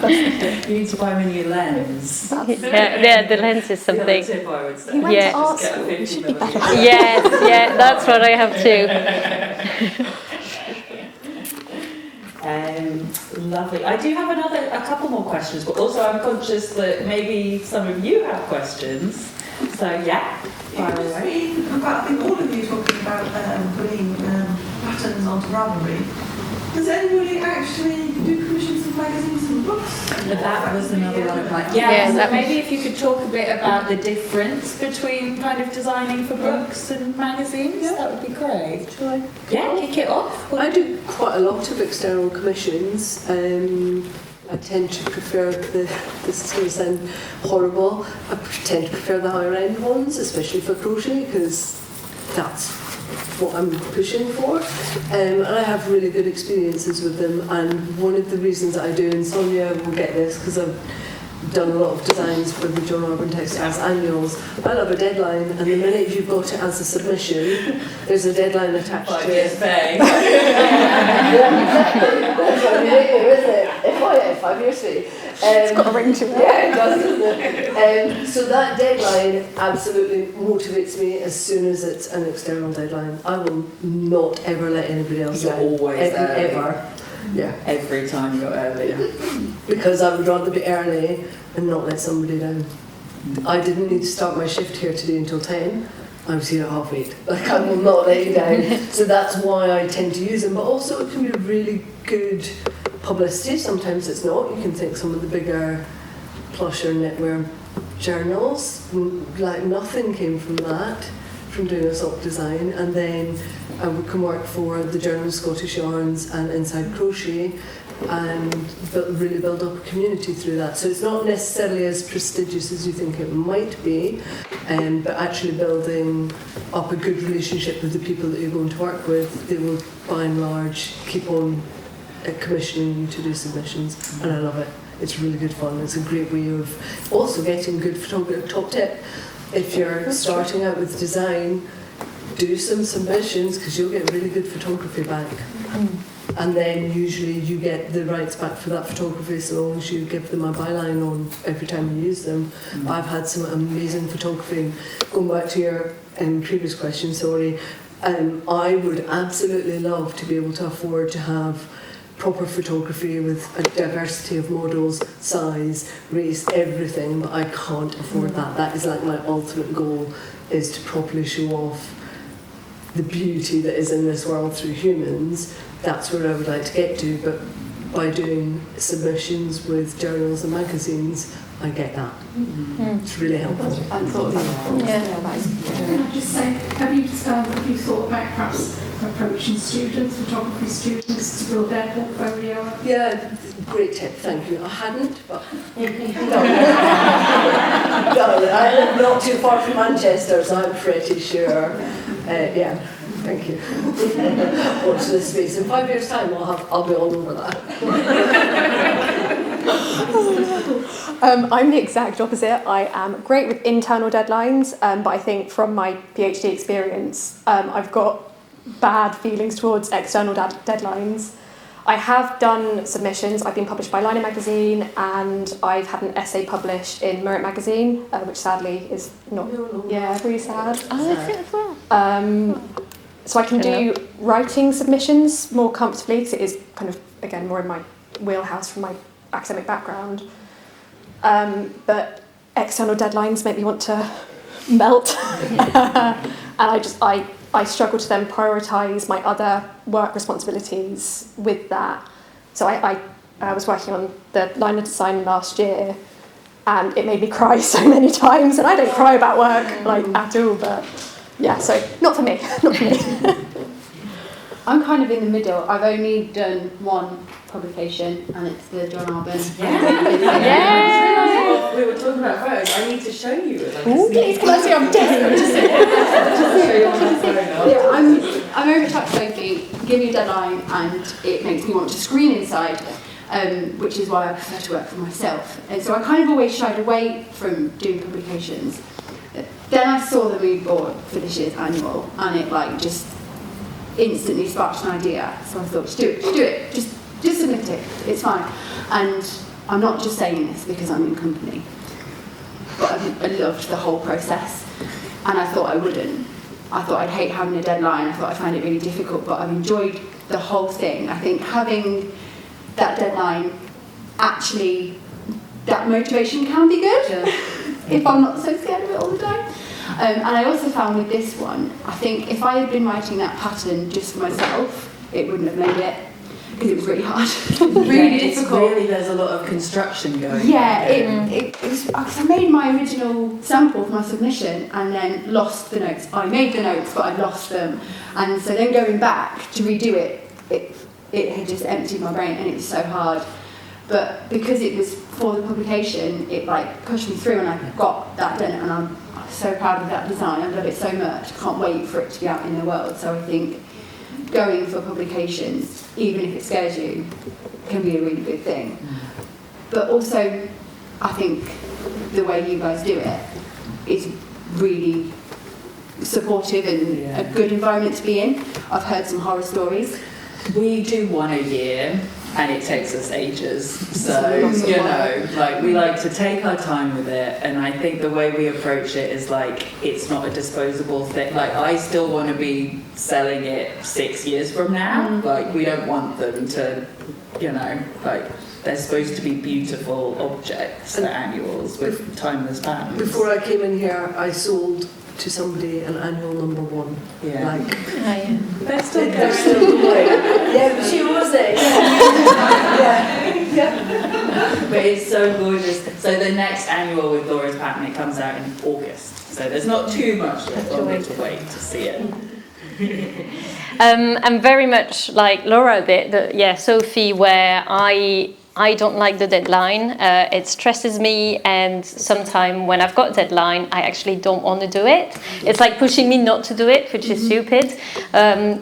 You need to buy him a new lens. Yeah, the lens is something. Tip, I would say. He went Yeah. to art school. He should be better. Yes, yeah, that's what I have too. Lovely. I do have a couple more questions, but also I'm conscious that maybe some of you have questions. So yeah, fire away. I think all of you talking about putting patterns onto Ravelry. Does anybody actually do commissions of magazines and books? That was another one of mine. Yeah, so that- maybe if you could talk a bit about the difference between kind of designing for books and magazines, that would be great. Shall I? Yeah, kick it off. I do quite a lot of external commissions. I tend to prefer this is going to sound horrible, I tend to prefer the higher end ones, especially for crochet, because that's what I'm pushing for. And I have really good experiences with them, and one of the reasons that I do, and Sonja will get this because I've done a lot of designs for the John Arbon Textiles annuals. I love a deadline, and the minute you've got it as a submission, there's a deadline attached to it. pay. That's what I'm thinking, isn't it? FYI, 5 years fee. It's got a ring to it. Yeah, it does, doesn't it? So that deadline absolutely motivates me as soon as it's an external deadline. I will not ever let anybody else You're down. always early. Ever. Yeah. Every time you're early. Because I would rather be early and not let somebody down. I didn't need to start my shift here today until 10. I was here at 8:30. Like, I will not let you down. So that's why I tend to use them. But also it can be really good publicity. Sometimes it's not. You can think some of the bigger plusher knitwear journals, like nothing came from that, from doing a sock design. And then I can work for the Journal of Scottish Yarns and Inside Crochet and really build up a community through that. So it's not necessarily as prestigious as you think it might be, but actually building up a good relationship with the people that you're going to work with, they will by and large keep on commissioning you to do submissions, and I love it. It's really good fun. It's a great way of also getting good photography. Top tip, if you're starting out with design, do some submissions because you'll get really good photography back. And then usually you get the rights back for that photography so long as you give them a byline on every time you use them. I've had some amazing photography. Going back to your previous question, sorry, I would absolutely love to be able to afford to have proper photography with a diversity of models, size, race, everything, but I can't afford that. That is like my ultimate goal, is to properly show off the beauty that is in this world through humans. That's where I would like to get to, but by doing submissions with journals and magazines, I get that. It's really helpful. I thought Yeah. Can I just say, have you have you thought about perhaps approaching students, photography students, to build their portfolio up? Yeah, great tip, thank you. I hadn't, but no, I live not too far from Manchester, so I'm pretty sure. Yeah, thank you. Watch this space. In 5 years' time, I'll be all over that. I'm the exact opposite. I am great with internal deadlines, but I think from my PhD experience, I've got bad feelings towards external deadlines. I have done submissions. I've been published by Liner magazine, and I've had an essay published in Merit magazine, which sadly is not. Yeah, really sad. Oh, that's it as well. So I can do writing submissions more comfortably because it is kind of, again, more in my wheelhouse from my academic background. But external deadlines make me want to melt. And I struggle to then prioritise my other work responsibilities with that. So I was working on the Liner design last year, and it made me cry so many times. And I don't cry about work at all, but yeah, so not for me. I'm kind of in the middle. I've only done one publication, and it's the John Arbon. Yeah. We were talking about photos. I need to show you. Please, can I see? I'm desperate to see. Yeah, I'm very much like Sophie. Give me a deadline, and it makes me want to screen inside, which is why I prefer to work for myself. And so I kind of always shied away from doing publications. Then I saw the mood board for this year's annual, and it just instantly sparked an idea. So I thought, just do it, just submit it, it's fine. And I'm not just saying this because I'm in company, but I loved the whole process, and I thought I wouldn't. I thought I'd hate having a deadline. I thought I'd find it really difficult, but I've enjoyed the whole thing. I think having that deadline, actually, that motivation can be good if I'm not so scared of it all the time. And I also found with this one, I think if I had been writing that pattern just for myself, it wouldn't have made it, because it was really hard, really difficult. There's a lot of construction going. Yeah, it was, because I made my original sample for my submission and then lost the notes. I made the notes, but I lost them, and so then going back to redo it had just emptied my brain, and it was so hard. But because it was for the publication, it pushed me through, and I got that done, and I'm so proud of that design. I love it so much. I can't wait for it to be out in the world. So I think going for publications, even if it scares you, can be a really good thing. But also, I think the way you guys do it is really supportive and a good environment to be in. I've heard some horror stories. We do one a year, and it takes us ages. So, we like to take our time with it, and I think the way we approach it is it's not a disposable thing. I still want to be selling it 6 years from now. We don't want them to, they're supposed to be beautiful objects, the annuals, with timeless patterns. Before I came in here, I sold to somebody an annual #1. Yeah. They're still going. Yeah, she was there. Yeah. But it's so gorgeous. So the next annual with Laura's pattern, it comes out in August. So there's not too much longer to wait to see it. I'm very much like Laura a bit, Sophie, where I don't like the deadline. It stresses me, and sometimes when I've got a deadline, I actually don't want to do it. It's like pushing me not to do it, which is stupid.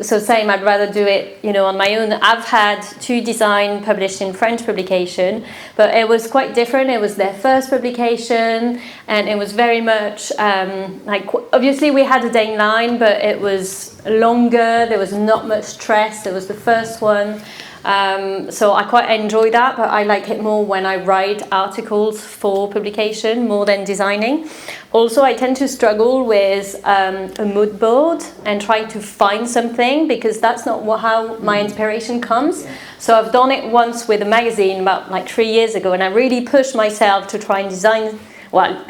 So same, I'd rather do it, on my own. I've had 2 designs published in French publication, but it was quite different. It was their first publication, and it was very much obviously we had a deadline, but it was longer. There was not much stress. It was the first one. So I quite enjoy that, but I like it more when I write articles for publication more than designing. Also, I tend to struggle with a mood board and try to find something, because that's not how my inspiration comes. So I've done it once with a magazine about 3 years ago, and I really pushed myself to try and design,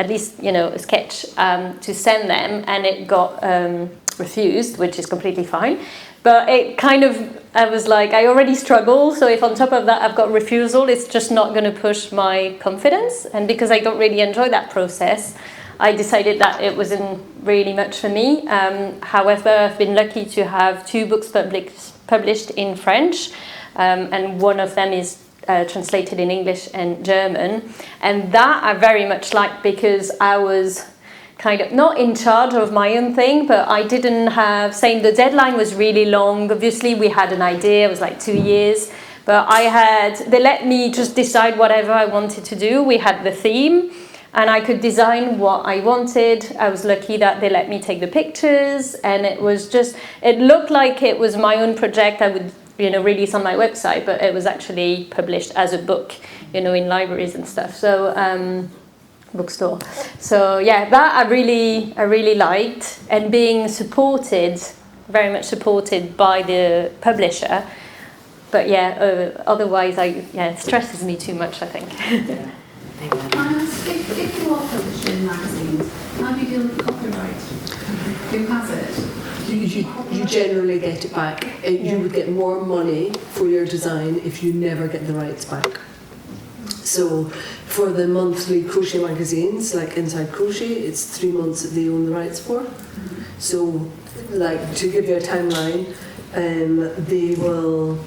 at least a sketch to send them, and it got refused, which is completely fine. But it I was I already struggle, so if on top of that I've got refusal, it's just not going to push my confidence. And because I don't really enjoy that process, I decided that it wasn't really much for me. However, I've been lucky to have 2 books published in French, and one of them is translated in English and German, and that I very much liked because I was kind of not in charge of my own thing, but I didn't have, saying the deadline was really long. Obviously we had an idea, it was like 2 years, but they let me just decide whatever I wanted to do. We had the theme and I could design what I wanted. I was lucky that they let me take the pictures, and it looked like it was my own project. I would release on my website, but it was actually published as a book, in libraries and stuff. So bookstore. So yeah, that I really liked, and being very much supported by the publisher. But yeah, otherwise it stresses me too much, I think. Can I ask, if you are published in magazines, how do you deal with copyright? Who has it? You generally get it back. You would get more money for your design if you never get the rights back. So for the monthly crochet magazines, like Inside Crochet, it's 3 months that they own the rights for. So, like, to give you a timeline, they will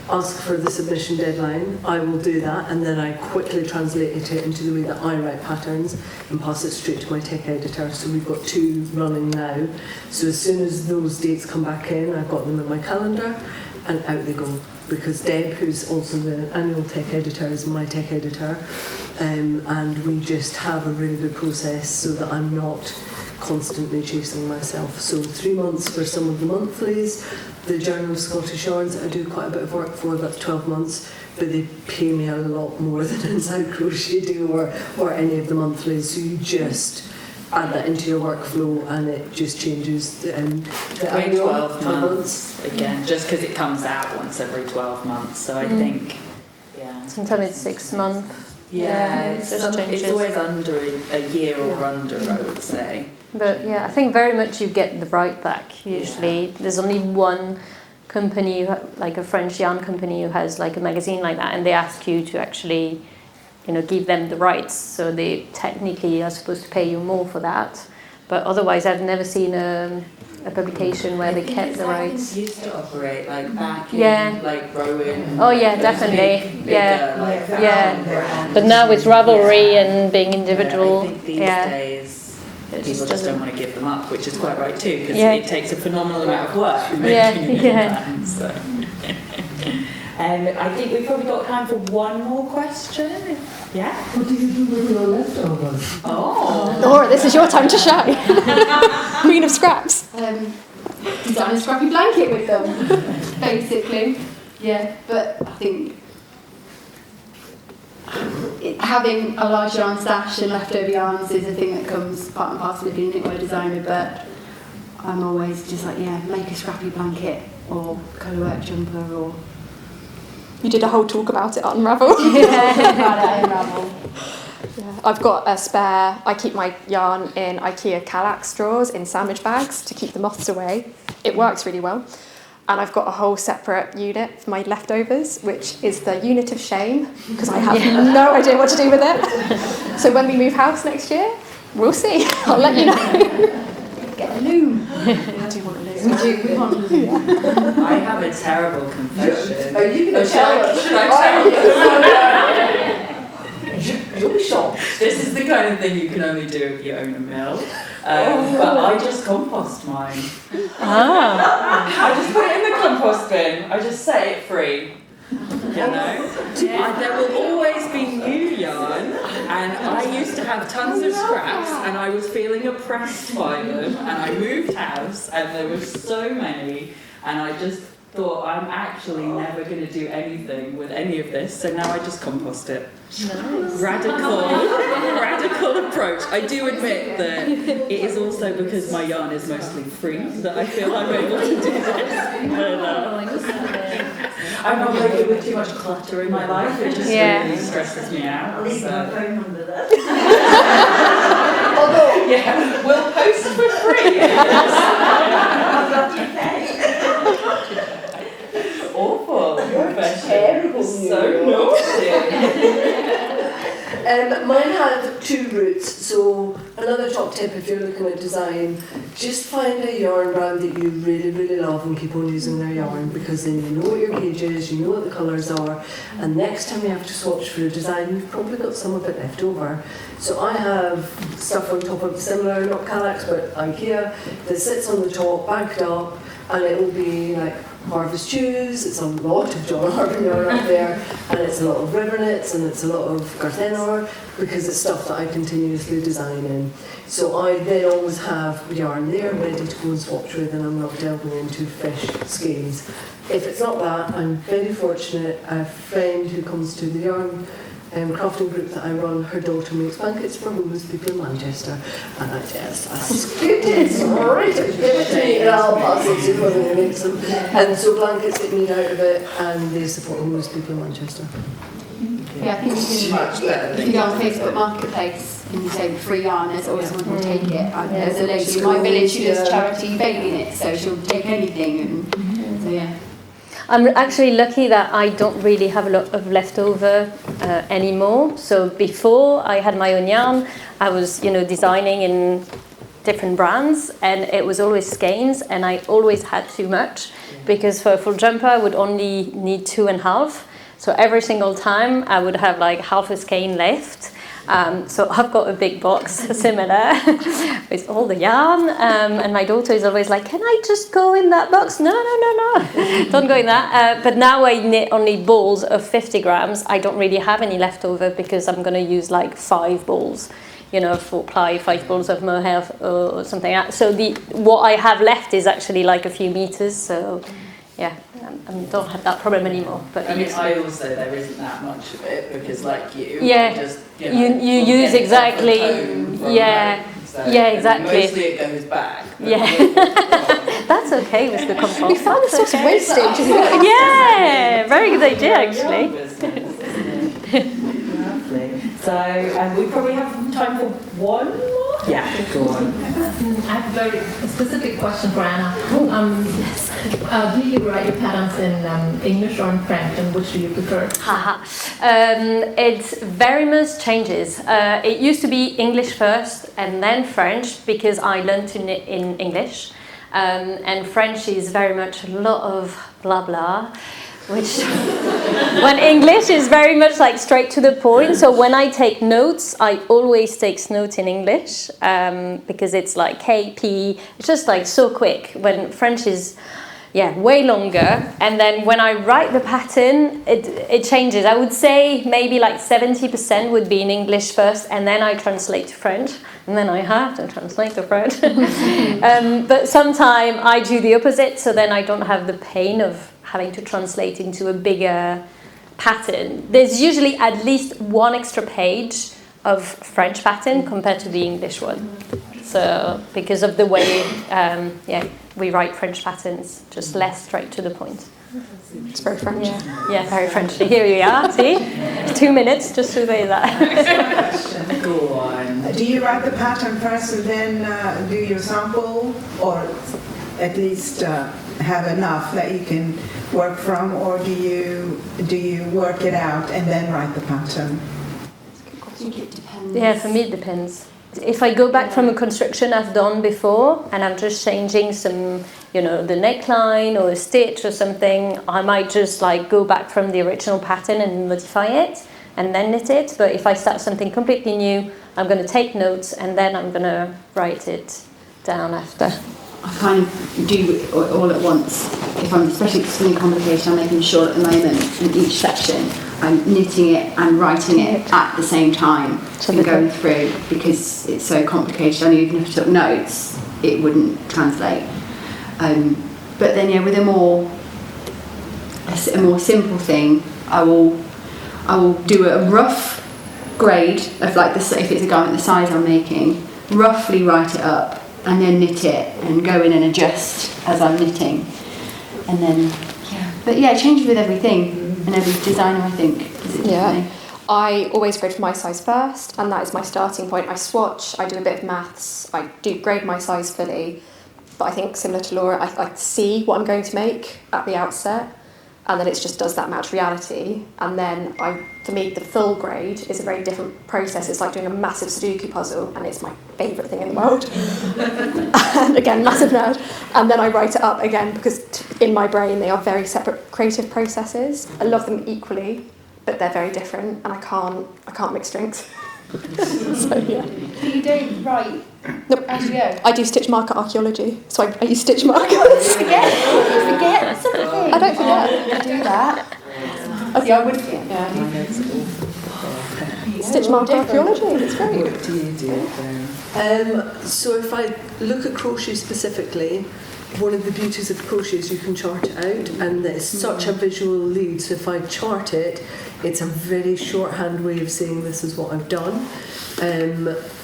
ask for the submission deadline. I will do that, and then I quickly translate it into the way that I write patterns and pass it straight to my tech editor. So we've got 2 running now. So as soon as those dates come back in, I've got them in my calendar, and out they go. Because Deb, who's also the annual tech editor, is my tech editor, and we just have a really good process so that I'm not constantly chasing myself. So 3 months for some of the monthlies. The Journal of Scottish Yarns I do quite a bit of work for, that's 12 months, but they pay me a lot more than Inside Crochet do or any of the monthlies. So you just add that into your workflow and it just changes the annual 12 months again, just because it comes out once every 12 months. So I think, Sometimes it's 6 months. It's always under a year or under, I would say. But yeah, I think very much you get the right back usually. Yeah. There's only one company, like a French yarn company, who has like a magazine like that, and they ask you to actually, give them the rights. So they technically are supposed to pay you more for that. But otherwise, I've never seen a publication where they kept the rights. It used to operate like back in like Rowan. Oh yeah, definitely. Bigger, But now with Ravelry and being individual, I think these days people just don't want to give them up, which is quite right too, because it takes a phenomenal amount of work. So. I think we've probably got time for one more question. Yeah? What do you do with your leftovers? Laura, this is your time to shine. Queen of scraps. Design a scrappy blanket with them, basically. Yeah, but I think having a large yarn stash and leftover yarns is a thing that comes part and parcel of being a knitwear designer, but I'm always just like, make a scrappy blanket or colour work jumper or... You did a whole talk about it on Ravel. About it in Ravel. Yeah, I've got a spare. I keep my yarn in IKEA Kallax straws in sandwich bags to keep the moths away. It works really well. And I've got a whole separate unit for my leftovers, which is the unit of shame, because I have no idea what to do with it. So when we move house next year, we'll see. I'll let you know. Get a loom. I do want a loom. We want a loom. I have a terrible confession. Are you going to tell us? Should I tell you? You'll be shocked. This is the kind of thing you can only do if you own a mill. But I just compost mine. I just put it in the compost bin. I just set it free. There will always be new yarn, and I used to have tons of scraps, and I was feeling oppressed by them, and I moved house, and there were so many, and I just thought I'm actually never going to do anything with any of this, so now I just compost it. Nice. Radical approach. I do admit that it is also because my yarn is mostly free that I feel I'm able to do this. I'm not really with too much clutter in my life. It just really stresses me out. I'll leave my phone number there. Although, we'll post for free. I've got to pay. Awful. Terrible. So naughty. Mine had 2 routes. So Another top tip if you're looking at design, just find a yarn brand that you really, really love and keep on using their yarn, because then you know what your gauge is, you know what the colours are, and next time you have to swatch for a design, you've probably got some of it left over. So I have stuff on top of similar, not Kallax, but IKEA, that sits on the top, backed up, and it will be like Harvest Shoes, it's a lot of John Harvey yarn up there, and it's a lot of river knits, and it's a lot of Garthenor, because it's stuff that I continuously design in. So I then always have yarn there ready to go and swatch with, and I'm not delving into fresh skeins. If it's not that, I'm very fortunate. I have a friend who comes to the yarn crafting group that I run. Her daughter makes blankets for homeless people in Manchester, and I just scoot it right, give it to me, and I'll pass it to whoever who makes them. And so blankets get made out of it, and they support homeless people in Manchester. Yeah, I think if you go on Facebook Marketplace and you say free yarn, there's always someone who'll take it. There's a lady in my village who does charity baby knit, so she'll take anything, and so yeah. I'm actually lucky that I don't really have a lot of leftover anymore. So before I had my own yarn, I was, designing in different brands, and it was always skeins, and I always had too much, because for a full jumper I would only need 2.5. So every single time I would have like half a skein left. So I've got a big box similar with all the yarn, and my daughter is always like, can I just go in that box? No, don't go in that. But now I knit only balls of 50 grams. I don't really have any leftover, because I'm going to use like 5 balls, 4-ply, 5 balls of mohair or something like that. So what I have left is actually like a few meters. So yeah, I don't have that problem anymore. But I also, there isn't that much of it, because like you, yeah, just, you use exactly, yeah, so, yeah, exactly. Mostly it goes back. Yeah, that's okay with the compost. We found a source of wastage. Yeah, very good idea actually. Lovely. So we probably have time for one more. Yeah, go on. I have a very specific question for Anna. Do you write your patterns in English or in French, and which do you prefer? It very much changes. It used to be English first and then French, because I learned to knit in English. And French is very much a lot of blah blah, which when English is very much like straight to the point. So when I take notes, I always take notes in English, because it's like KP, it's just like so quick. When French is way longer, and then when I write the pattern, it changes. I would say maybe like 70% would be in English first, and then I translate to French, and then I have to translate to French. But sometimes I do the opposite, so then I don't have the pain of having to translate into a bigger pattern. There's usually at least one extra page of French pattern compared to the English one. So because of the way we write French patterns, just less straight to the point. It's very French. Yeah, very French. Here we are, see? 2 minutes just to say that. Go on. Do you write the pattern first and then do your sample, or at least have enough that you can work from, or do you work it out and then write the pattern? I think it depends. Yeah, for me it depends. If I go back from a construction I've done before and I'm just changing some, the neckline or a stitch or something, I might just like go back from the original pattern and modify it and then knit it. But if I start something completely new, I'm going to take notes and then I'm going to write it down after. I kind of do it all at once. If I'm, especially if it's something complicated, I'm making sure at the moment in each section I'm knitting it and writing it at the same time and going through, because it's so complicated. I know even if I took notes, it wouldn't translate. But then with a more simple thing, I will do a rough grade of like if it's a garment the size I'm making, roughly write it up, and then knit it and go in and adjust as I'm knitting. And then, it changes with everything and every designer, I think. I always grade for my size first, and that is my starting point. I swatch, I do a bit of maths, I do grade my size fully, but I think similar to Laura, I see what I'm going to make at the outset, and then it just does that match reality. And then for me, the full grade is a very different process. It's like doing a massive Sudoku puzzle, and it's my favourite thing in the world. And again, massive nerd. And then I write it up again, because in my brain they are very separate creative processes. I love them equally, but they're very different, and I can't mix drinks. So yeah. So you don't write as you go? I do stitch marker archaeology, so I use stitch markers. Forget something. I don't forget. I do that. Okay. Yeah, I would. Yeah. Stitch marker archaeology. It's great. What do you do then? So if I look at crochet specifically, one of the beauties of crochet is you can chart it out, and it's such a visual lead. So if I chart it, it's a very shorthand way of saying this is what I've done.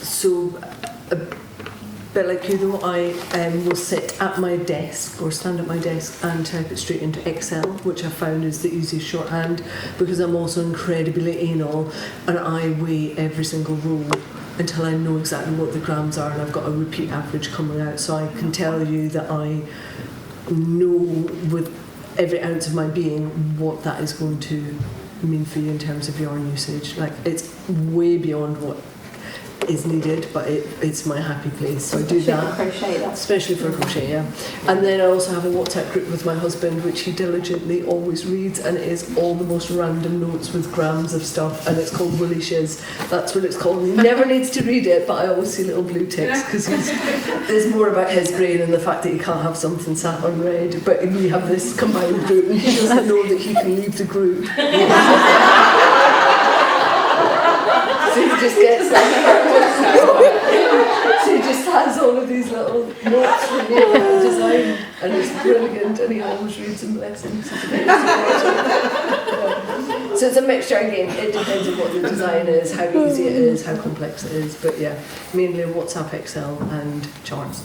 So a bit like you though, I will sit at my desk or stand at my desk and type it straight into Excel, which I found is the easiest shorthand, because I'm also incredibly anal and I weigh every single row until I know exactly what the grams are, and I've got a repeat average coming out, so I can tell you that I know with every ounce of my being what that is going to mean for you in terms of yarn usage. Like, it's way beyond what is needed, but it's my happy place, so I do that. Crochet, especially for crochet, yeah. And then I also have a WhatsApp group with my husband, which he diligently always reads, and it is all the most random notes with grams of stuff, and it's called Woolly Shiz. That's what it's called. He never needs to read it, but I always see little blue ticks, because there's more about his brain and the fact that he can't have something sat on red, but we have this combined group, and he doesn't know that he can leave the group. So he just gets so he just has all of these little notes from MOW Design, and it's brilliant, and he always reads them lessons. So it's a mixture again. It depends on what the design is, how easy it is, how complex it is, but yeah, mainly WhatsApp, Excel and charts.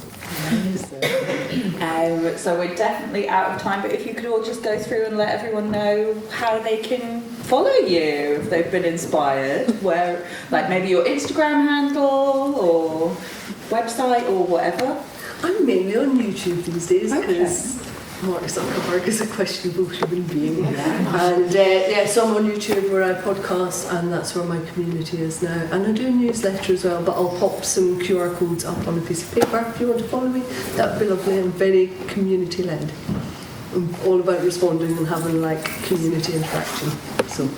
So we're definitely out of time, but if you could all just go through and let everyone know how they can follow you if they've been inspired, where, like, maybe your Instagram handle or website or whatever. I'm mainly on YouTube these days, because Mark Zuckerberg is a questionable human being. And so I'm on YouTube where I podcast, and that's where my community is now. And I do a newsletter as well, but I'll pop some QR codes up on a piece of paper if you want to follow me. That would be lovely. I'm very community led. I'm all about responding and having like community interaction. So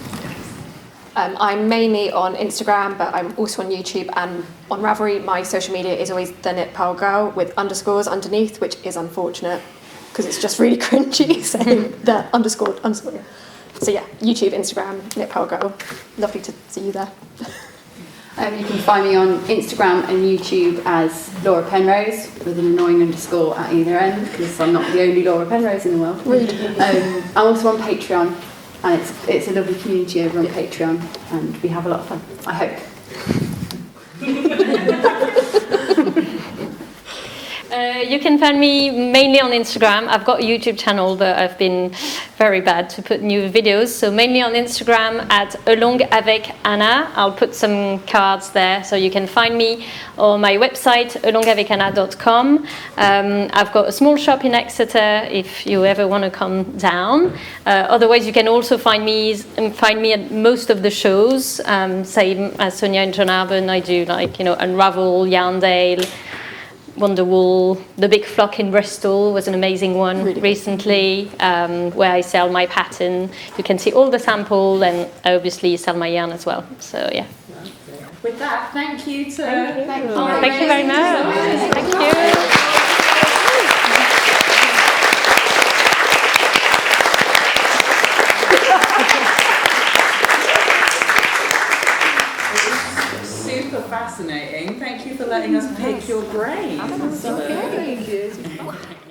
I'm mainly on Instagram, but I'm also on YouTube and on Ravelry. My social media is always the Knit Pearl Girl with underscores underneath, which is unfortunate because it's just really cringy saying the underscore. So yeah, YouTube, Instagram, Knit Pearl Girl. Lovely to see you there. You can find me on Instagram and YouTube as Laura Penrose with an annoying underscore at either end, because I'm not the only Laura Penrose in the world. I'm also on Patreon, and it's a lovely community over on Patreon, and we have a lot of fun, I hope. You can find me mainly on Instagram. I've got a YouTube channel, but I've been very bad to put new videos. So mainly on Instagram at Along avec Anna. I'll put some cards there so you can find me, or my website alongavecana.com. I've got a small shop in Exeter if you ever want to come down. Otherwise, you can also find me at most of the shows. Same as Sonja and John Arben. I do Unravel, Yarndale, Wonderwool. The Big Flock in Bristol was an amazing one recently, where I sell my pattern. You can see all the sample, and I obviously sell my yarn as well. So yeah. With that, thank you to Thank you very much. Thank you. Super fascinating. Thank you for letting us pick your brain. Thank you.